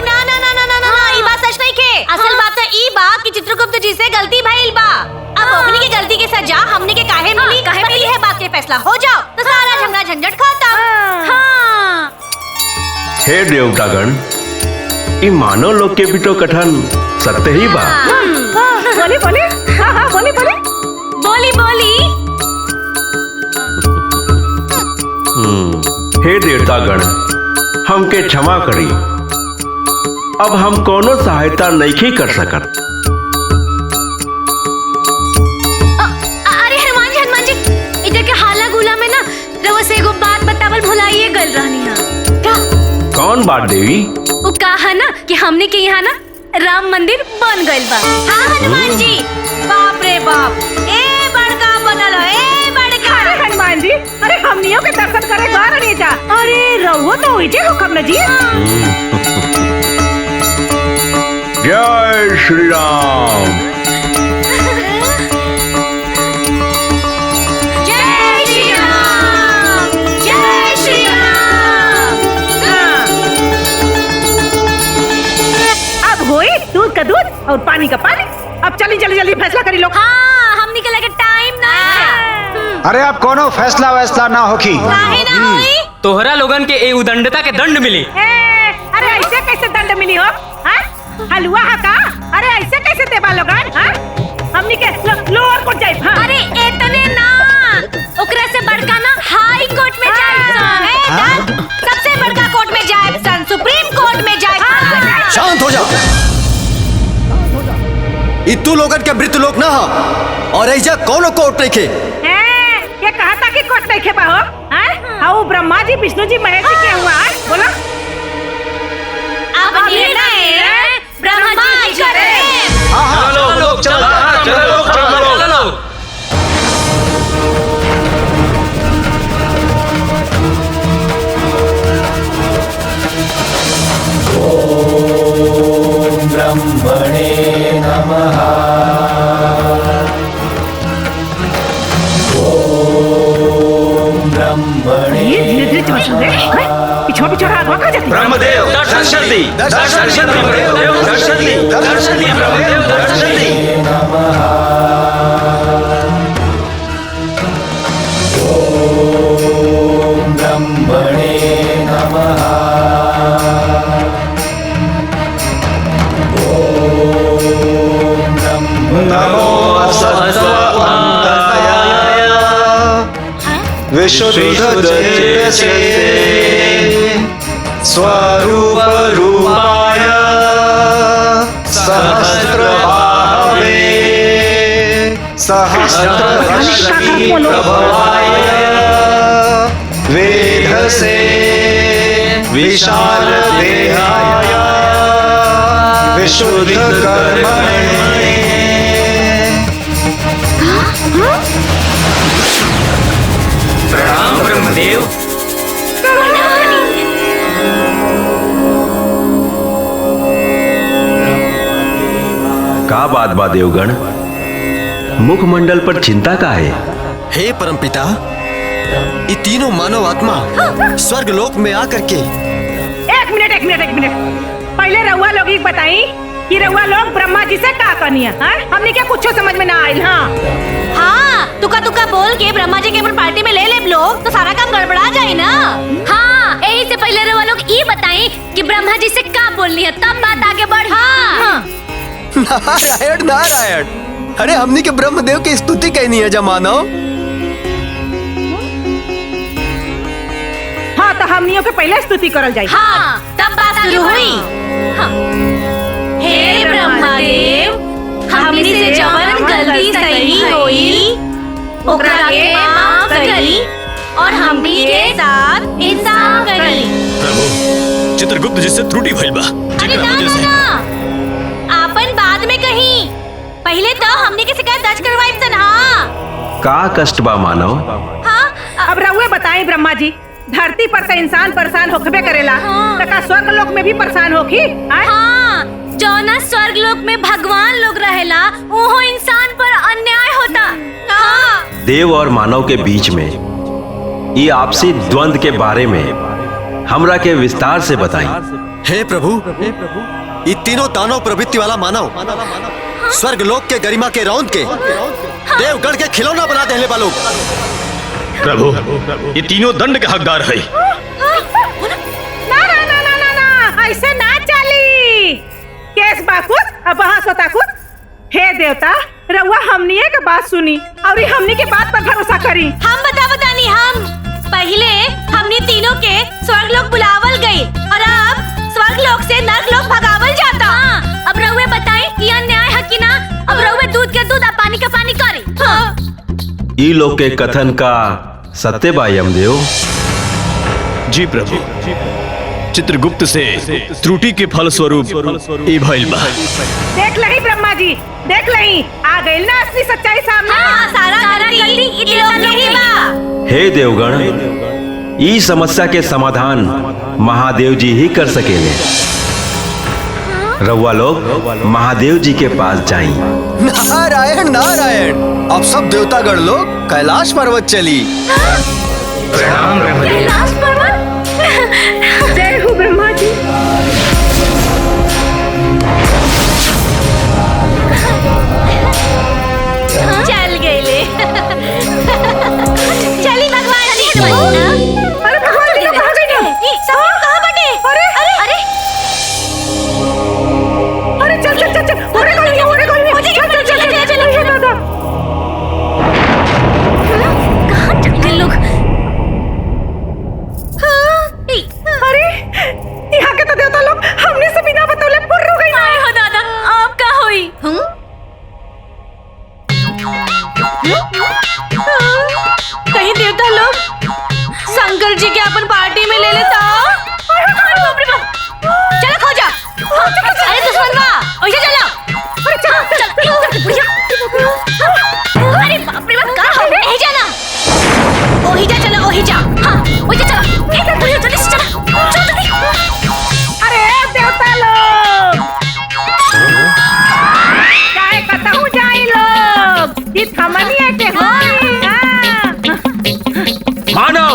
ना ना ना ना ना ना, ई बात सच नहीं के। असल बात तो ई बा कि चित्रगुप्त जी से गलती भइल बा। अब ओकनी की गलती के सजा हमनी के काहे मिली? काहे मिली है बात के फैसला हो जाओ तो सारा झगड़ा झंझट खत्म। हाँ। हे देवतागण, ई मानव लोग के भी तो कथन सत्य ही बा। बोली बोली, हाँ हाँ बोली बोली बोली बोली। हे देवतागण, हमके क्षमा करी, अब हम कोनो सहायता नहीं कर सकत। अरे हनुमान जी इधर के हाला गुला में ना रउआ से एगो बात बतावल भुलाइए गल रहनी है। कौन बात देवी? वो कहा ना कि हमने के यहाँ ना राम मंदिर बन गइल बा। हाँ हनुमान जी, बाप रे बाप, ए बड़का बनल है, ए बड़का। अरे हनुमान जी, अरे हमनियों के दर्शन करे घर नहीं जा। अरे रहुओ तो होइजे हुकम न जी। जय श्री राम। जय श्री राम, जय श्री राम। अब होई दूध का दूध और पानी का पानी। अब चली जल्दी जल्दी फैसला करी लो। हाँ, हमनी के लगे टाइम ना है। अरे अब कोनो फैसला वैसला ना होखी। काहे ना होई? तोहरा लोगन के ए उदंडता के दंड मिली। अरे ऐसे कैसे दंड मिली हो? हलवा हा का? अरे ऐसे कैसे देबा लोगन? हमनी के लोअर कोर्ट जाई। अरे इतने ना, ओकरा से बड़का ना हाई कोर्ट में जाए, सबसे बड़का कोर्ट में जाए, सुप्रीम कोर्ट में जाए। शांत हो जा। इतू लोगन के मृत्यु लोक ना हो, और ऐजा कोनो कोर्ट नहीं खे। ये कहा था कि कोर्ट नहीं खेपा हो? हाँ, ब्रह्मा जी, विष्णु जी, महेश जी क्या हुआ? बोला। अब निर्णय ब्रह्मा जी करें। चलो चलो। ओम ब्रह्मणे नमः। ओम ब्रह्मणे। धीरे धीरे चल रहे। पिछोड़ पिछोड़ आगवा खा जाती। ब्रह्मदेव दर्शन दी, दर्शन दी, ब्रह्मदेव दर्शन दी, दर्शन दी, ब्रह्मदेव दर्शन दी। ओम ब्रह्मणे नमः। ओम नमो विशुद्धचेतसे स्वरूप रूपाय सहस्रबाहवे सहस्रश्री प्रभवाय वेधसे विशाल देहाय विशुद्ध कर्मणे। महादेव। का बात बा देवगण, मुखमंडल पर चिंता का है? हे परमपिता, ये तीनों मानव आत्मा स्वर्ग लोक में आकर के एक मिनट पहले रउआ लोग ही बताई कि रउआ लोग ब्रह्मा जी से का कनिया हमने क्या कुछ समझ में ना आयल। हाँ, तुका बोल के ब्रह्मा जी के अपन पार्टी में ले ले लोग तो सारा काम गड़बड़ा जाए ना। हाँ, यही से पहले रउआ लोग ये बताई कि ब्रह्मा जी से का बोलनी है, तब बात आगे बढ़ी। हाँ। नारायण नारायण, अरे हमनी के ब्रह्मदेव की स्तुति कहनी है जमानो। हाँ, तो हमनियों के पहले स्तुति करल जाए। हाँ, तब बात शुरू हुई। हाँ। हे ब्रह्मदेव, हमनी से जवन गलती सही होई ओकरा के माफ करी और हमनी के साथ इंसाफ करी। प्रभु, चित्रगुप्त जी से त्रुटि भइल बा। अरे ना, आपन बाद में कहीं, पहले तो हमनी के शिकायत दर्ज करवाई सन। हाँ। का कष्ट बा मानव? हाँ, अब रउए बताएं ब्रह्मा जी, धरती पर से इंसान परेशान होखबे करेला, तका स्वर्ग लोक में भी परेशान होखी। हाँ, जौना स्वर्ग लोक में भगवान लोग रहेला, वो इंसान पर अन्याय होता। हाँ। देव और मानव के बीच में ये आपसी द्वंद्व के बारे में हमरा के विस्तार से बताई। हे प्रभु, ये तीनों दानव प्रवृत्ति वाला मानव स्वर्ग लोक के गरिमा के रौंद के देवगढ़ के खिलौना बना देने वालों। प्रभु, ये तीनों दंड के हकदार है। ना, ऐसे ना चली। केस बाकुत अब बहस होता कुछ। हे देवता, रउआ हमनिए के बात सुनी और हमनी के बात पर भरोसा करी। हम बतानी हम पहले हमने तीनों के स्वर्ग लोक बुलावल गई और अब स्वर्ग लोक से नर्क लोक भगावल जाता। हाँ, अब रउए बताई ये अन्याय है कि ना। अब रउए दूध के दूध, पानी का पानी करी। हाँ। ई लोग के कथन का सत्य बा यमदेव? जी प्रभु, चित्रगुप्त से त्रुटि के फल स्वरूप ई भइल बा। देख लही ब्रह्मा जी, देख लही, आ गई ना असली सच्चाई सामने। हाँ, सारा गलती इन लोगों की बा। हे देवगण, ई समस्या के समाधान महादेव जी ही कर सकेले। रउआ लोग महादेव जी के पास जाई। नारायण नारायण, अब सब देवतागण लोग कैलाश पर्वत चली। प्रणाम ब्रह्मदेव। कैलाश पर्वत। जय हो ब्रह्मा जी। चल गए ले। चली भगवान जी। अरे भगवान जी कहाँ गए? सब लोग कहाँ बटे? अरे चल ओरे चल दादा। कहाँ चल लोग? अरे यहाँ के तो देवता लोग हमने से बिना बतौले पुर हो गई। आए हो दादा, आप का होई? कहीं देवता लोग शंकर जी के अपन पार्टी में ले लेता। चलो खो जा। अरे दुश्मनवा, ओइसे चलो। अरे बाप रे बाप, का हो गया? यही जाना। ओही जा, चलो ओही जा। हाँ, ओही जा चलो। एक बुढ़िया जल्दी से चलो। चलो जल्दी। अरे देवता लोग, काय कहता हूँ जाई लोग, इस हमनिया के हो। मानव,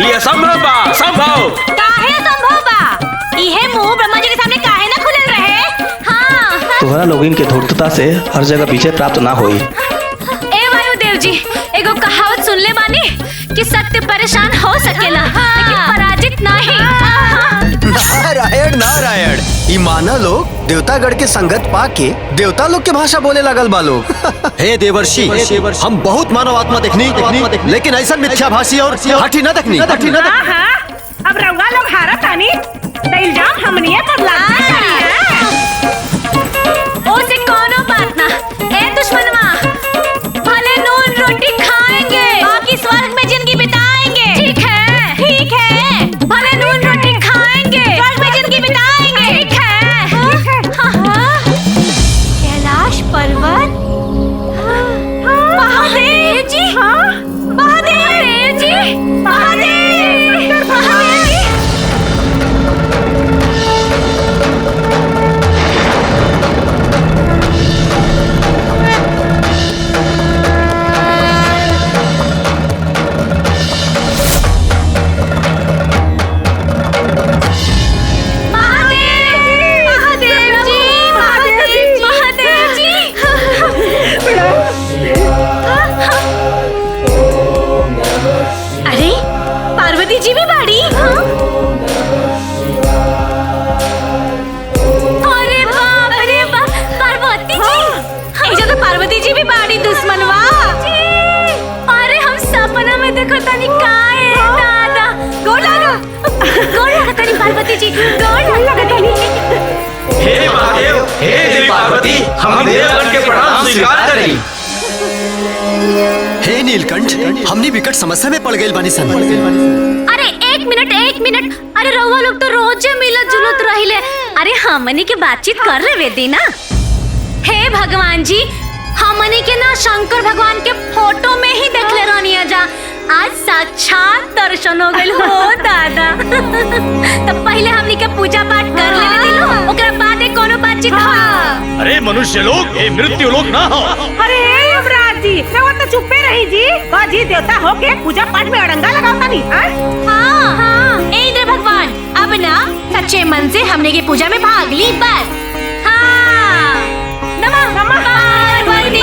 ये असंभव बा, संभव। काहे असंभव बा? इहे मुंह ब्रह्मा जी के सामने काहे ना खुलल रहे? हाँ। तुम्हारा लोगिन के धूर्तता से हर जगह विजय प्राप्त ना होई। ए वायुदेव जी, एगो कहावत सुन ले बानी कि सत्य परेशान हो सकेला लेकिन पराजित नहीं। नारायण नारायण, ई माना लोग देवतागढ़ के संगत पाके देवता लोग के भाषा बोले लगल बा लोग। हे देवर्षि, हम बहुत मानव आत्मा देखनी, लेकिन ऐसा मिथ्याभाषी और हठी न देखनी। अब रउआ लोग हारा तानी, तो इल्जाम हमनिए पर लादते हैं। ओसे कोनो बात ना। ए दुश्मनवा, भले नून रोटी खाएंगे, बाकी स्वर्ग में जिंदगी बिताएंगे। ठीक है, ठीक है। भले नून रोटी खाएंगे, स्वर्ग में जिंदगी बिताएंगे। ठीक है। हाँ। कैलाश पर्वत। महादेव जी। महादेव जी। महादेव। जी भी बाड़ी। अरे बाप रे बाप, पार्वती जी। ऐसा तो पार्वती जी भी बाड़ी दुश्मनवा। अरे हम सपना में देखो तनी काहे दादा। गोड़ लगा तनी पार्वती जी, गोड़ लगा तनी। हे महादेव, हे देवी पार्वती, हम देवगण के प्रणाम स्वीकार करी। हे नीलकंठ, हमनी विकट समस्या में पड़ गए बानी सन। अरे एक मिनट, अरे रउआ लोग तो रोजे मिलत जुलत रहिले। अरे हमनी के बातचीत कर रहे वेदी ना। हे भगवान जी, हमनी के ना शंकर भगवान के फोटो में ही देख ले रहनी जा। आज साक्षात दर्शन हो गइल हो दादा। तब पहले हमनी के पूजा पाठ कर लेवे दिलो, ओकरा बाद कोनो बातचीत हो। अरे मनुष्य लोग, ये मृत्यु लोग ना हो। अरे युवराज जी, रवा तो चुप्पे रही जी। जी देवता होके पूजा पाठ में अड़ंगा लगावता नहीं। हाँ, इंद्र भगवान, अब ना सच्चे मन से हमने की पूजा में भाग ली बस। हाँ, नमः पार्वती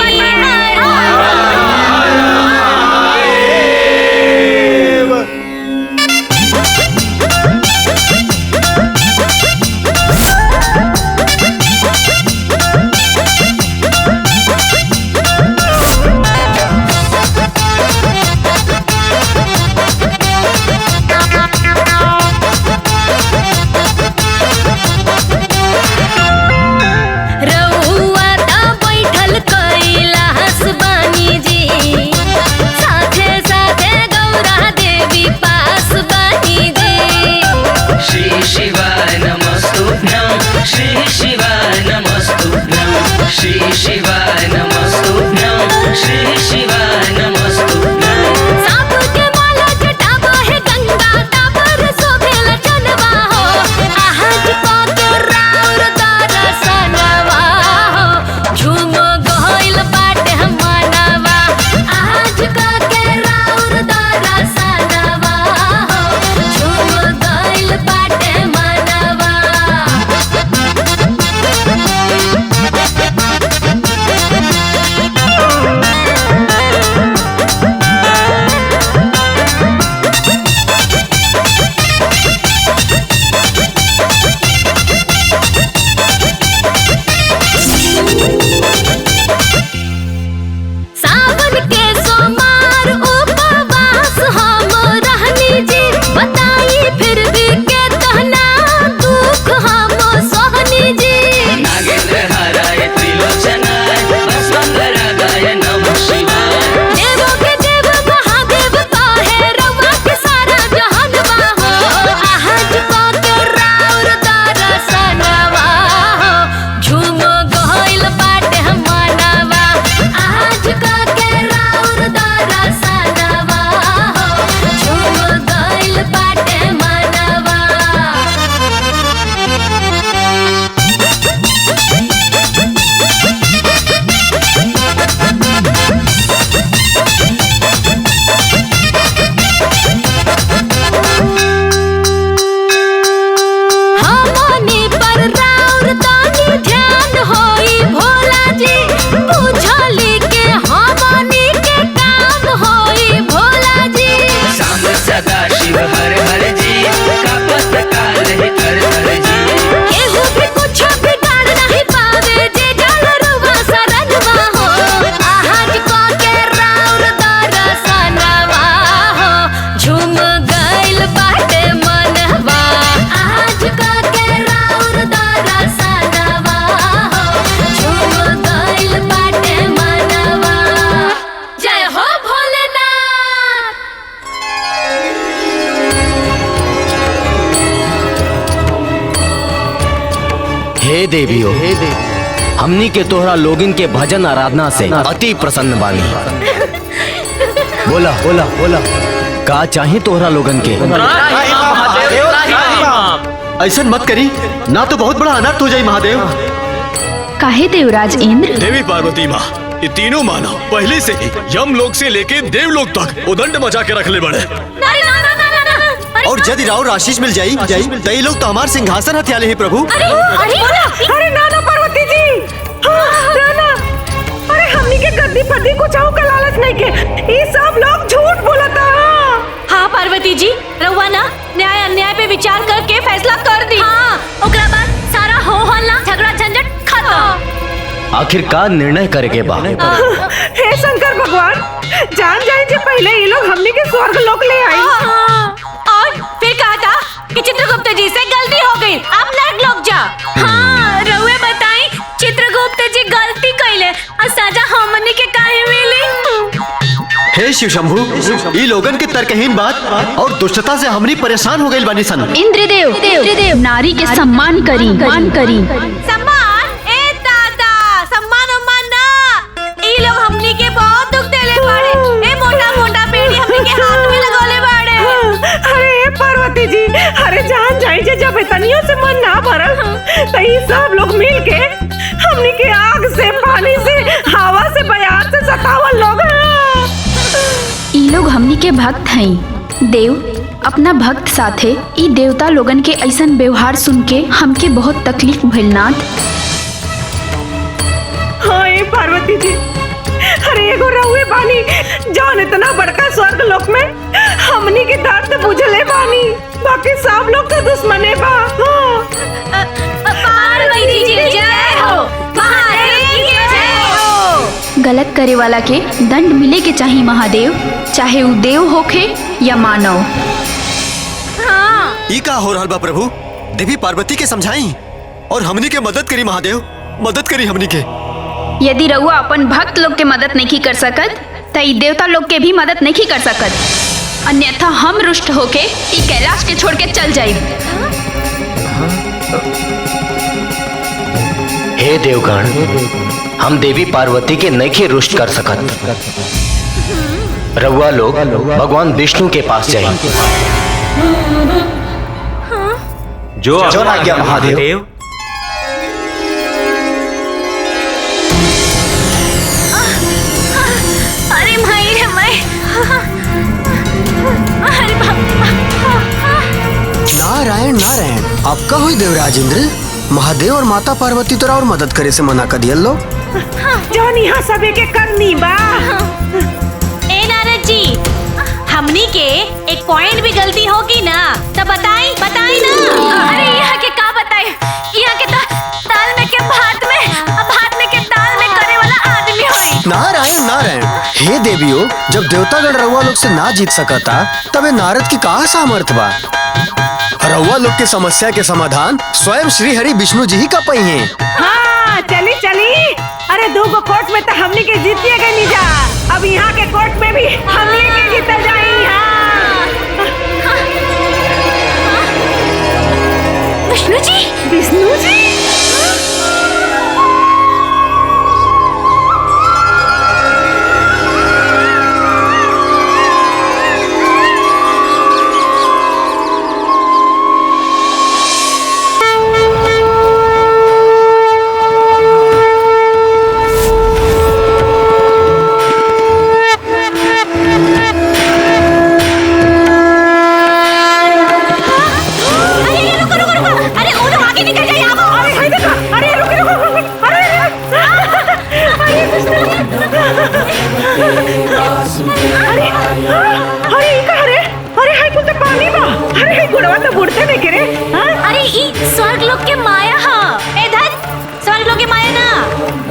हे देवियो, हमनी के तोहरा लोगिन के भजन आराधना से अति प्रसन्न बानी। बोला बोला बोला, का चाहे तोहरा लोगन के? ऐसा मत करी, ना तो बहुत बड़ा अनर्थ हो जाए महादेव। काहे देवराज इंद्र? देवी पार्वती माँ, ये तीनों मानव पहले से ही यम लोक से लेके देवलोक तक उदंड मचा के रख ले बड़े। और यदि राव आशीष मिल जाई तो ये लोग तो हमारे सिंहासन हथियाले ही प्रभु। अरे नाना पार्वती जी, नाना, अरे हमनी के गद्दी पति कुछ का लालच नहीं के, ये सब लोग झूठ बोलता। हाँ पार्वती जी, रउआ आखिर का निर्णय करेगे बा? हे शंकर भगवान, जान जाए जे पहले ये लोग हमने के स्वर्ग लोक ले आई। और फिर कहा था कि चित्रगुप्त जी से गलती हो गई, अब नर्क लोग जा। हाँ, रउए बताई चित्रगुप्त जी गलती कइले और सजा हमनी के काहे मिली? हे शिव शंभू, ई लोगन के तर्कहीन बात और दुष्टता से हमनी परेशान हो गइल बानी सन। इंद्रदेव नारी के सम्मान करी। सम्मान? ए दादा, सम्मान उम्मान ना। ई लोग हमनी के बहुत दुख देले बाड़े। ए मोटा मोटा पेड़ी हमनी के हाथ में लगोले बाड़े। अरे पार्वती जी, अरे जान जाए जे जब इतनियों से मन ना भरल तो ये सब लोग मिल के हमनी के आग से, पानी से, हवा से, बयार से सतावल लोग हैं। ई लोग हमनी के भक्त हैं। देव अपना भक्त साथे ई देवता लोगन के ऐसन व्यवहार सुन के हमके बहुत तकलीफ भइल नाथ। हाँ ए पार्वती जी, अरे एगो रहुए बानी जौन इतना बड़का स्वर्ग लोक में हमनी के दर्द बुझले बानी, बाकी सब लोग तो दुश्मने बा। पार्वती जी जय हो, महादेव की जय हो। गलत करे वाला के दंड मिले के चाहिए महादेव, चाहे वो देव होखे या मानव। ई का हो रहल बा प्रभु? देवी पार्वती के समझाई और हमनी के मदद करी महादेव, मदद करी हमनी के। यदि रउआ अपन भक्त लोग के मदद नहीं कर सकत तो ई देवता लोग के भी मदद नहीं कर सकत, अन्यथा हम रुष्ट होके ई कैलाश के छोड़ के चल जाए। हे देवगण, हम देवी पार्वती के नहीं रुष्ट कर सकत। रउआ लोग भगवान विष्णु के पास जाए। जो आज्ञा महादेव। अरे भाई रे मैं, अरे नारायण नारायण, आपका हुई देवराज इंद्र। महादेव और माता पार्वती तोरा और मदद करे से मना कर दिया लो। जौन यहाँ सबे के करनी बा। ए नारद जी, हमनी के एक पॉइंट भी गलती होगी ना तो बताई ना। अरे यहाँ के का बताई, यहाँ के दाल में के भात में के दाल में करे वाला आदमी होई। नारायण नारायण, हे देवियों, जब देवतागण रउआ लोग से ना जीत सकता तबे नारद की कहा सामर्थ बा? रउआ लोग के समस्या के समाधान स्वयं श्री हरि विष्णु जी ही का पई हैं। हाँ चली चली, अरे दो गो कोर्ट में तो हमनी के जीतिए गए नहीं जा, अब यहाँ के कोर्ट में भी हमनी के जीते जाई। हाँ विष्णु जी, विष्णु जी।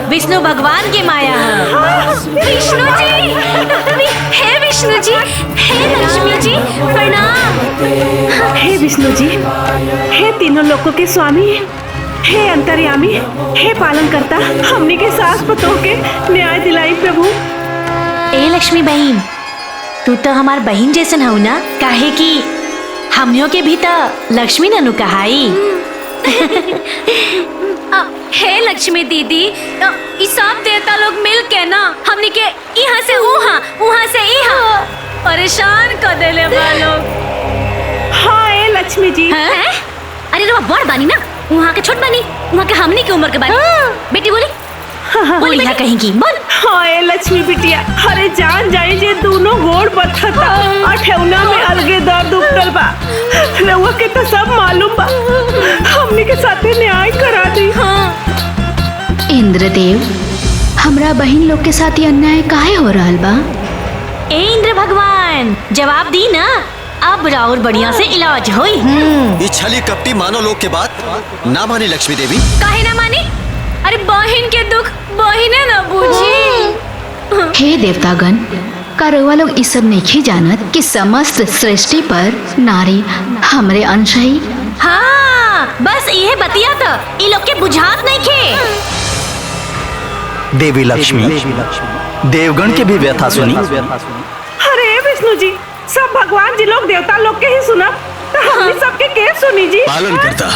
विष्णु भगवान की माया है। विष्णु जी, हे विष्णु जी, हे लक्ष्मी जी, प्रणाम। हे विष्णु जी, हे तीनों लोकों के स्वामी, हे अंतर्यामी, हे पालन करता, हमने के सास पतों के न्याय दिलाई प्रभु। ए लक्ष्मी बहन, तू तो हमार बहन जैसन हो ना, काहे कि हमनियों के भी तो लक्ष्मी ननु कहाई। हे लक्ष्मी दीदी, इस सब देवता लोग मिल के ना हमनी के यहाँ से वहाँ से यहाँ परेशान कर देले बा लोग। हाँ ए लक्ष्मी जी। हैं? अरे रो बड़ बानी ना, वहाँ के छोट बानी, वहाँ के हमनी के उम्र के बानी। बेटी बोली, बोली यहाँ कहेंगी, बोल। हाँ ए लक्ष्मी बिटिया, अरे जान जाए जे दोनों गोड़ बथता, अठौना में अलगे दर्द उठल बा, रउआ के तो सब मालूम बा, हमनी के साथे न्याय करा दी। इंद्रदेव, हमरा बहन लोग के साथ ये अन्याय काहे हो रहल बा? ए इंद्र भगवान, जवाब दी ना, अब राउर बढ़िया से इलाज होई। ये छली कपटी मानो लोग के बात ना मानी लक्ष्मी देवी। काहे ना मानी? अरे बहन के दुख बहिने न बूझी। हे देवतागण, का रउआ लोग इस सब नहीं जानत कि समस्त सृष्टि पर नारी हमरे अंश है। हाँ, बस ये बतिया तो इ लोग के बुझात नहीं खे। देवी लक्ष्मी देवगण के भी व्यथा सुनी। अरे विष्णु जी, सब भगवान जी लोग देवता लोग के ही सुना, तो हमनी सबके के सुनी जी। पालन करता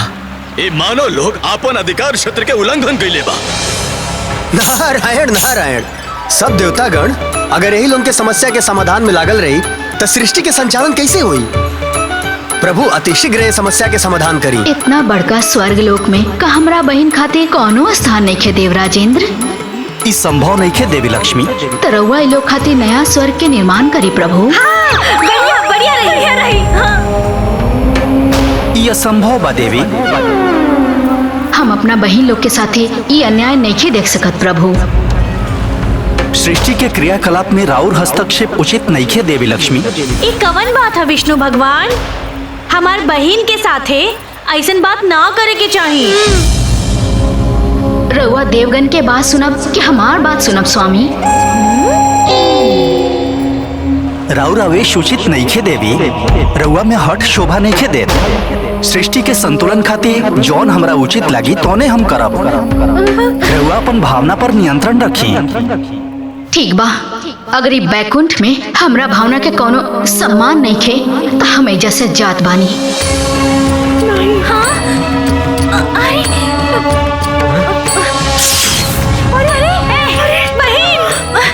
ये मानव लोग आपन अधिकार क्षेत्र के उल्लंघन कैले बा। नारायण नारायण, सब देवतागण अगर यही लोग के समस्या के समाधान में लागल रही तो सृष्टि के संचालन कैसे हुई? प्रभु अतिशीघ्र ये समस्या के समाधान करी। इतना बड़का स्वर्ग लोक में का हमरा बहन खातिर कोनो स्थान नहीं खे देवराजेंद्र। इस संभव नहीं खे देवी लक्ष्मी। तो रउआ इ लोग खातिर नया स्वर्ग के निर्माण करी प्रभु। हाँ, बढ़िया बढ़िया रही। हाँ। ये असंभव बा देवी। हम अपना बहन लोग के साथे ये अन्याय नहीं देख सकत प्रभु। सृष्टि के क्रियाकलाप में राउर हस्तक्षेप उचित नहीं खे देवी लक्ष्मी। ये कवन बात है विष्णु भगवान? हमार बहन के साथे ऐसन बात ना करे के चाहिए। रउआ देवगन के बात सुनब कि हमार बात सुनब स्वामी? राउर आवेश उचित नहीं खे देवी। रउआ में हट शोभा नहीं खे देत। सृष्टि के संतुलन खातिर जौन हमरा उचित लगी तोने हम करब। रउआ अपन भावना पर नियंत्रण रखी। ठीक बा, अगर ई बैकुंठ में हमरा भावना के कोनो सम्मान नहीं खे तो हम एजा से जात बानी। हाँ? अरे बहन,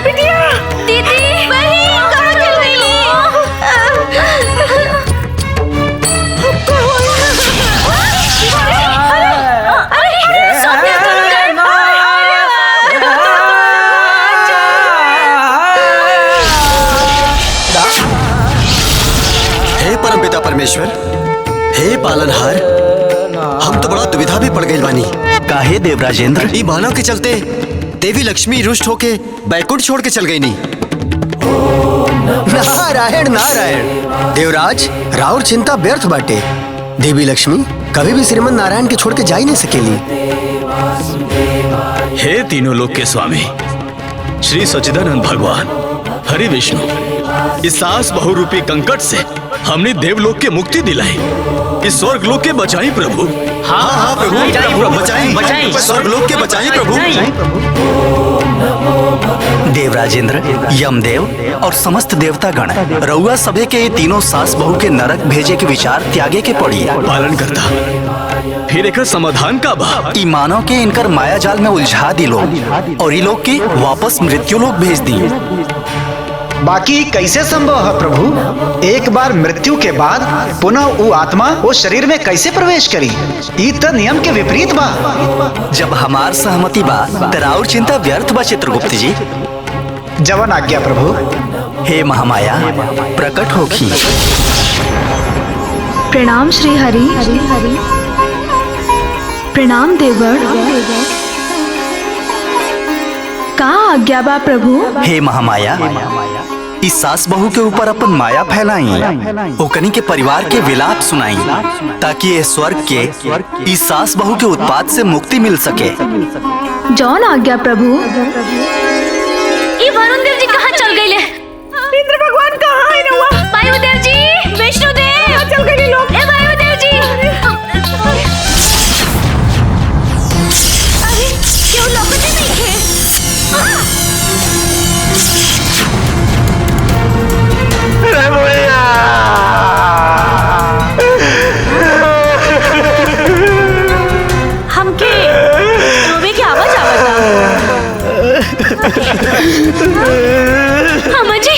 बिटिया, दीदी, बहन कहाँ चल गई? हे परमपिता परमेश्वर, हे पालनहार, हम तो बड़ा दुविधा भी पड़ गए बानी। काहे देवराजेंद्र? ई मानव के चलते देवी लक्ष्मी रुष्ट होके बैकुंठ छोड़ के चल गई नी। नारायण नारायण, देवराज राउर चिंता व्यर्थ बाटे। देवी लक्ष्मी कभी भी श्रीमन नारायण के छोड़ के जा ही नहीं सकेली। हे तीनों लोक के स्वामी श्री सच्चिदानंद भगवान हरि विष्णु, इस सास बहुरूपी कंकट से हमने देवलोक के मुक्ति दिलाई। इस स्वर्ग लोक के बचाई प्रभु। हाँ हाँ प्रभु, बचाई स्वर्ग लोक के बचाई प्रभु। देवराजेंद्र, यमदेव और समस्त देवतागण रउआ सभे के ये तीनों सास बहू के नरक भेजे के विचार त्यागे के पड़ी। पालन करता फिर एक समाधान का बा। ई मानव के इनकर माया जाल में उलझा दिलो और ई लोग के वापस मृत्यु लोक भेज दी। बाकी कैसे संभव है प्रभु? एक बार मृत्यु के बाद पुनः वो आत्मा वो शरीर में कैसे प्रवेश करी? ई तो नियम के विपरीत बा। जब हमार सहमति बा त राउर चिंता व्यर्थ बा चित्रगुप्त जी। जवन आज्ञा प्रभु। हे महामाया प्रकट होखी। प्रणाम श्री हरि। प्रणाम देवगण। का आज्ञा बा प्रभु? हे महामाया, इस सास बहू के ऊपर अपन माया फैलाई, ओकनी के परिवार के विलाप सुनाई, ताकि ये स्वर्ग के इस सास बहू के उत्पात से मुक्ति मिल सके। जौन आज्ञा प्रभु। ये वरुण देव जी कहाँ चल गए? इंद्र भगवान कहाँ है रउआ? वायुदेव जी, विष्णु देव चल गए लोग। ए वायुदेव जी। अरे क्यों लौकते नहीं थे? हमके रोवे की आवाज आवता। अम्मा जी,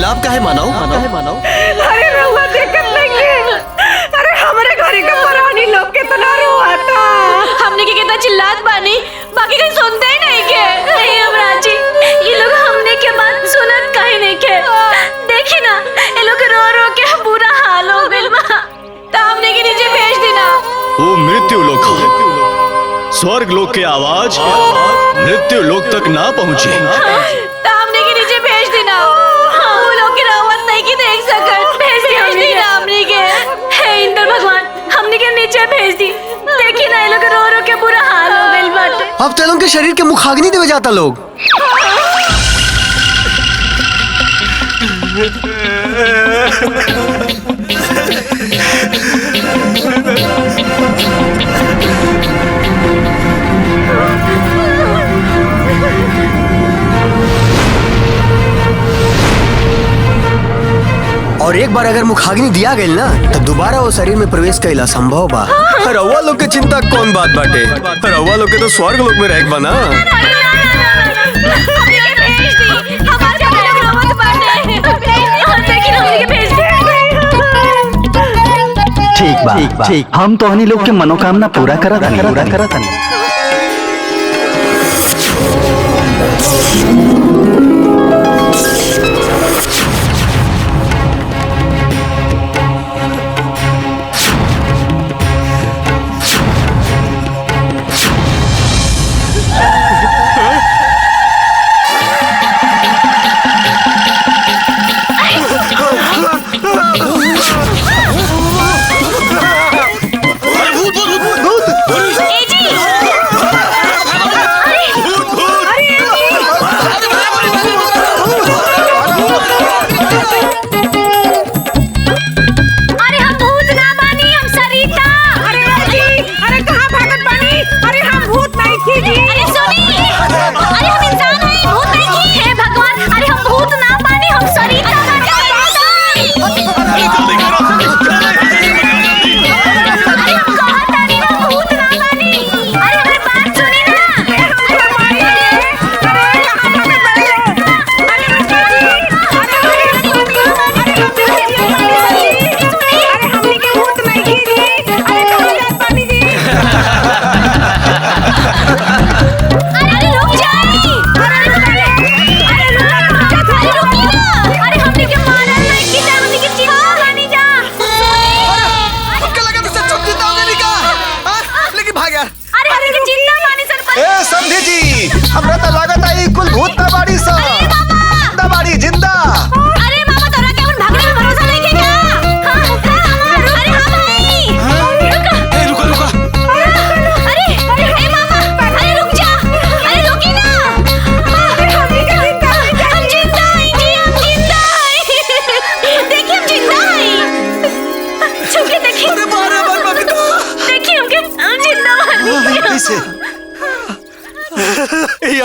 आप काहे मानाओ? अरे रहुआ देखत नहीं अरे हमारे घरे का पुरानी लोग के तना रोता हमने के कितना चिल्लात बानी बाकी कोई सुनते ही नहीं के। नहीं यमराज जी ये लोग हमने के बात सुनत काहे नहीं के। देखी ना ये लोग रो रो के बुरा हाल हो गइल बा तो हमने के नीचे भेज देना। वो मृत्यु लोक स्वर्ग लोक के आवाज मृत्यु लोक तक ना पहुँचे। तो हमने के नीचे भेज देना। वो लोग की रावत नहीं की देख सकत भेज देना हमने के। हे इंद्र भगवान हमने के नीचे भेज दी। देखी ना ये लोग रो रो के बुरा हाल हो गइल बाटे। अब तेलों के शरीर के मुखाग्नि देवे जाता लोग। और एक बार अगर मुखाग्नि दिया गई ना तो दोबारा वो शरीर में प्रवेश कइला संभव बा। रउआ लोग के चिंता कौन बात बाटे? रउआ लोग के तो स्वर्ग लोक में रह बना। ठीक बा ठीक। हम तो हनी लोग के मनोकामना पूरा करा था।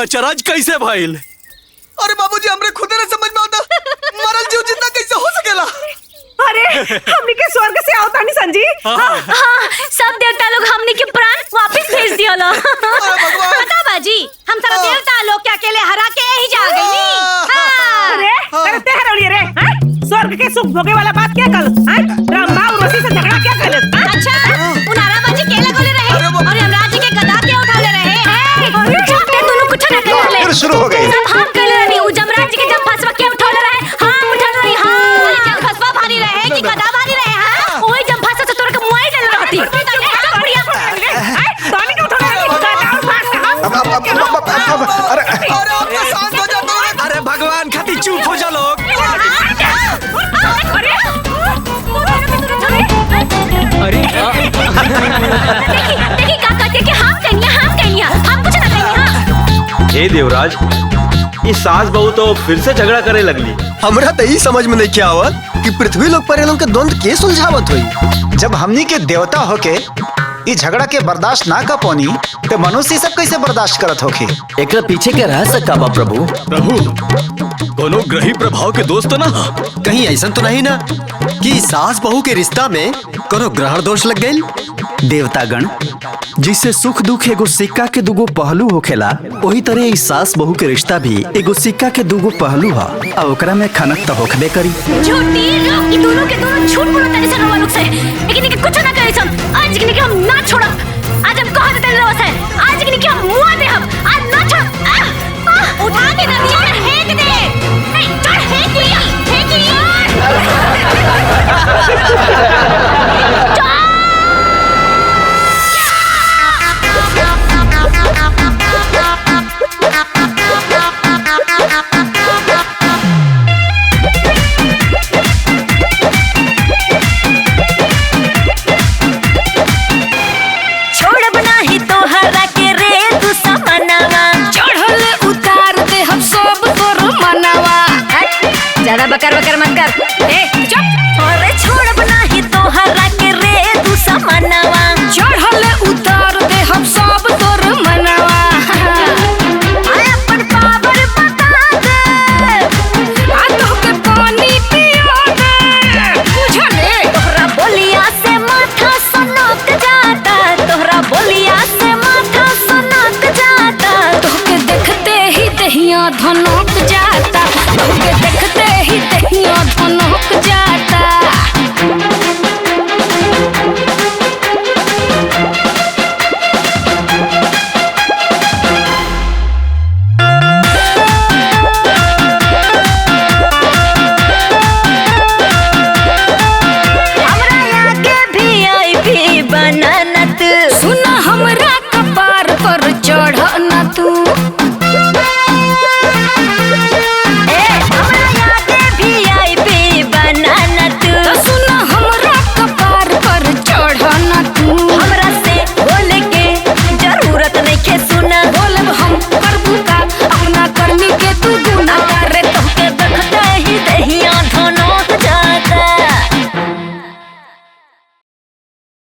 अचरज कैसे भइल? अरे बाबूजी हमरे खुदे न समझ में आता मरल जीव जिंदा कैसे हो सकेला? अरे हमनी के स्वर्ग से आवता नहीं संजी। हाँ, सब देवता लोग हमनी के प्राण वापस भेज दिया लो। बता बाजी हम सारा देवता लोग के अकेले हरा के यही जा गई। अरे करते हरौली रे स्वर्ग के सुख भोगे वाला बात क्या कल? ब्रह्मा और उसी से झगड़ा क्या कल? अच्छा उनारा बाजी के लगोले रहे और यमराज के गदा के उठाले रहे। दोनों कुछ न कर ले शुरू हो गई। सब हम कर रहे उ जमराज के जब फसवा के उठाले रहे। हां उठाले रही। हां जब फसवा भारी रहे कि गदा भारी रहे। हां ओई जब फसवा से तोर के मुआई डल रहती। बढ़िया पानी के उठाले गदा और फाड़। अरे शांत हो जाओ। अरे भगवान खातिर चुप हो जा लोग। अरे देखी का कहते कि हम कन्या हम कुछ ना कन्या। हे देवराज ये सास बहू तो फिर से झगड़ा करे लगली। हमरा तो यही समझ में नहीं क्या आवत कि पृथ्वी लोग पर लोग के द्वंद के सुलझावत हुई। जब हमनी के देवता होके इस झगड़ा के बर्दाश्त ना कर पानी तो मनुष्य सब कैसे बर्दाश्त करत होके? एक पीछे के रहस्य का बा प्रभु? दोनों ग्रही प्रभाव के दोस्त ना? कहीं ऐसा तो नहीं ना कि सास बहू के रिश्ता में कोनो ग्रहण दोष लग गए? देवतागण, जिससे सुख दुख एगो सिक्का के दुगो पहलू होखेला, वही तरह इस सास बहू के रिश्ता भी एगो सिक्का के दुगो पहलू है और ओकरा में खनक तो होखबे करी। झूठी लोग, ये दोनों के दोनों झूठ बोलत तारे सन रउआ लोग से, लेकिन इनके कुछ ना करे सन। आज के हम ना छोड़ब, आज हम कह देते रउआ से, आज के हम मुआ दे, हम आज ना छोड़। उठा के ना दिया, फेंक दे, नहीं चढ़, फेंक लिया, फेंक लिया। ज्यादा बकर बकर मत कर। ए चुप। अरे छोड़ बना ही तो हरा के रे तू समनवा, चढ़ल उतार दे हम सब तोर मनवा। आय अपन पावर बता दे, आ तो के पानी पिया दे, बुझले। तोहरा बोलिया से माथा सनक जाता, तोहरा बोलिया से माथा सनक जाता, तोहके देखते ही दहिया धनक जाता, तोहके देखते ही दहिया धनक जाता। हमरा आगे VIP बना न तू, सुना हमरा कपार पर चढ़ न तू।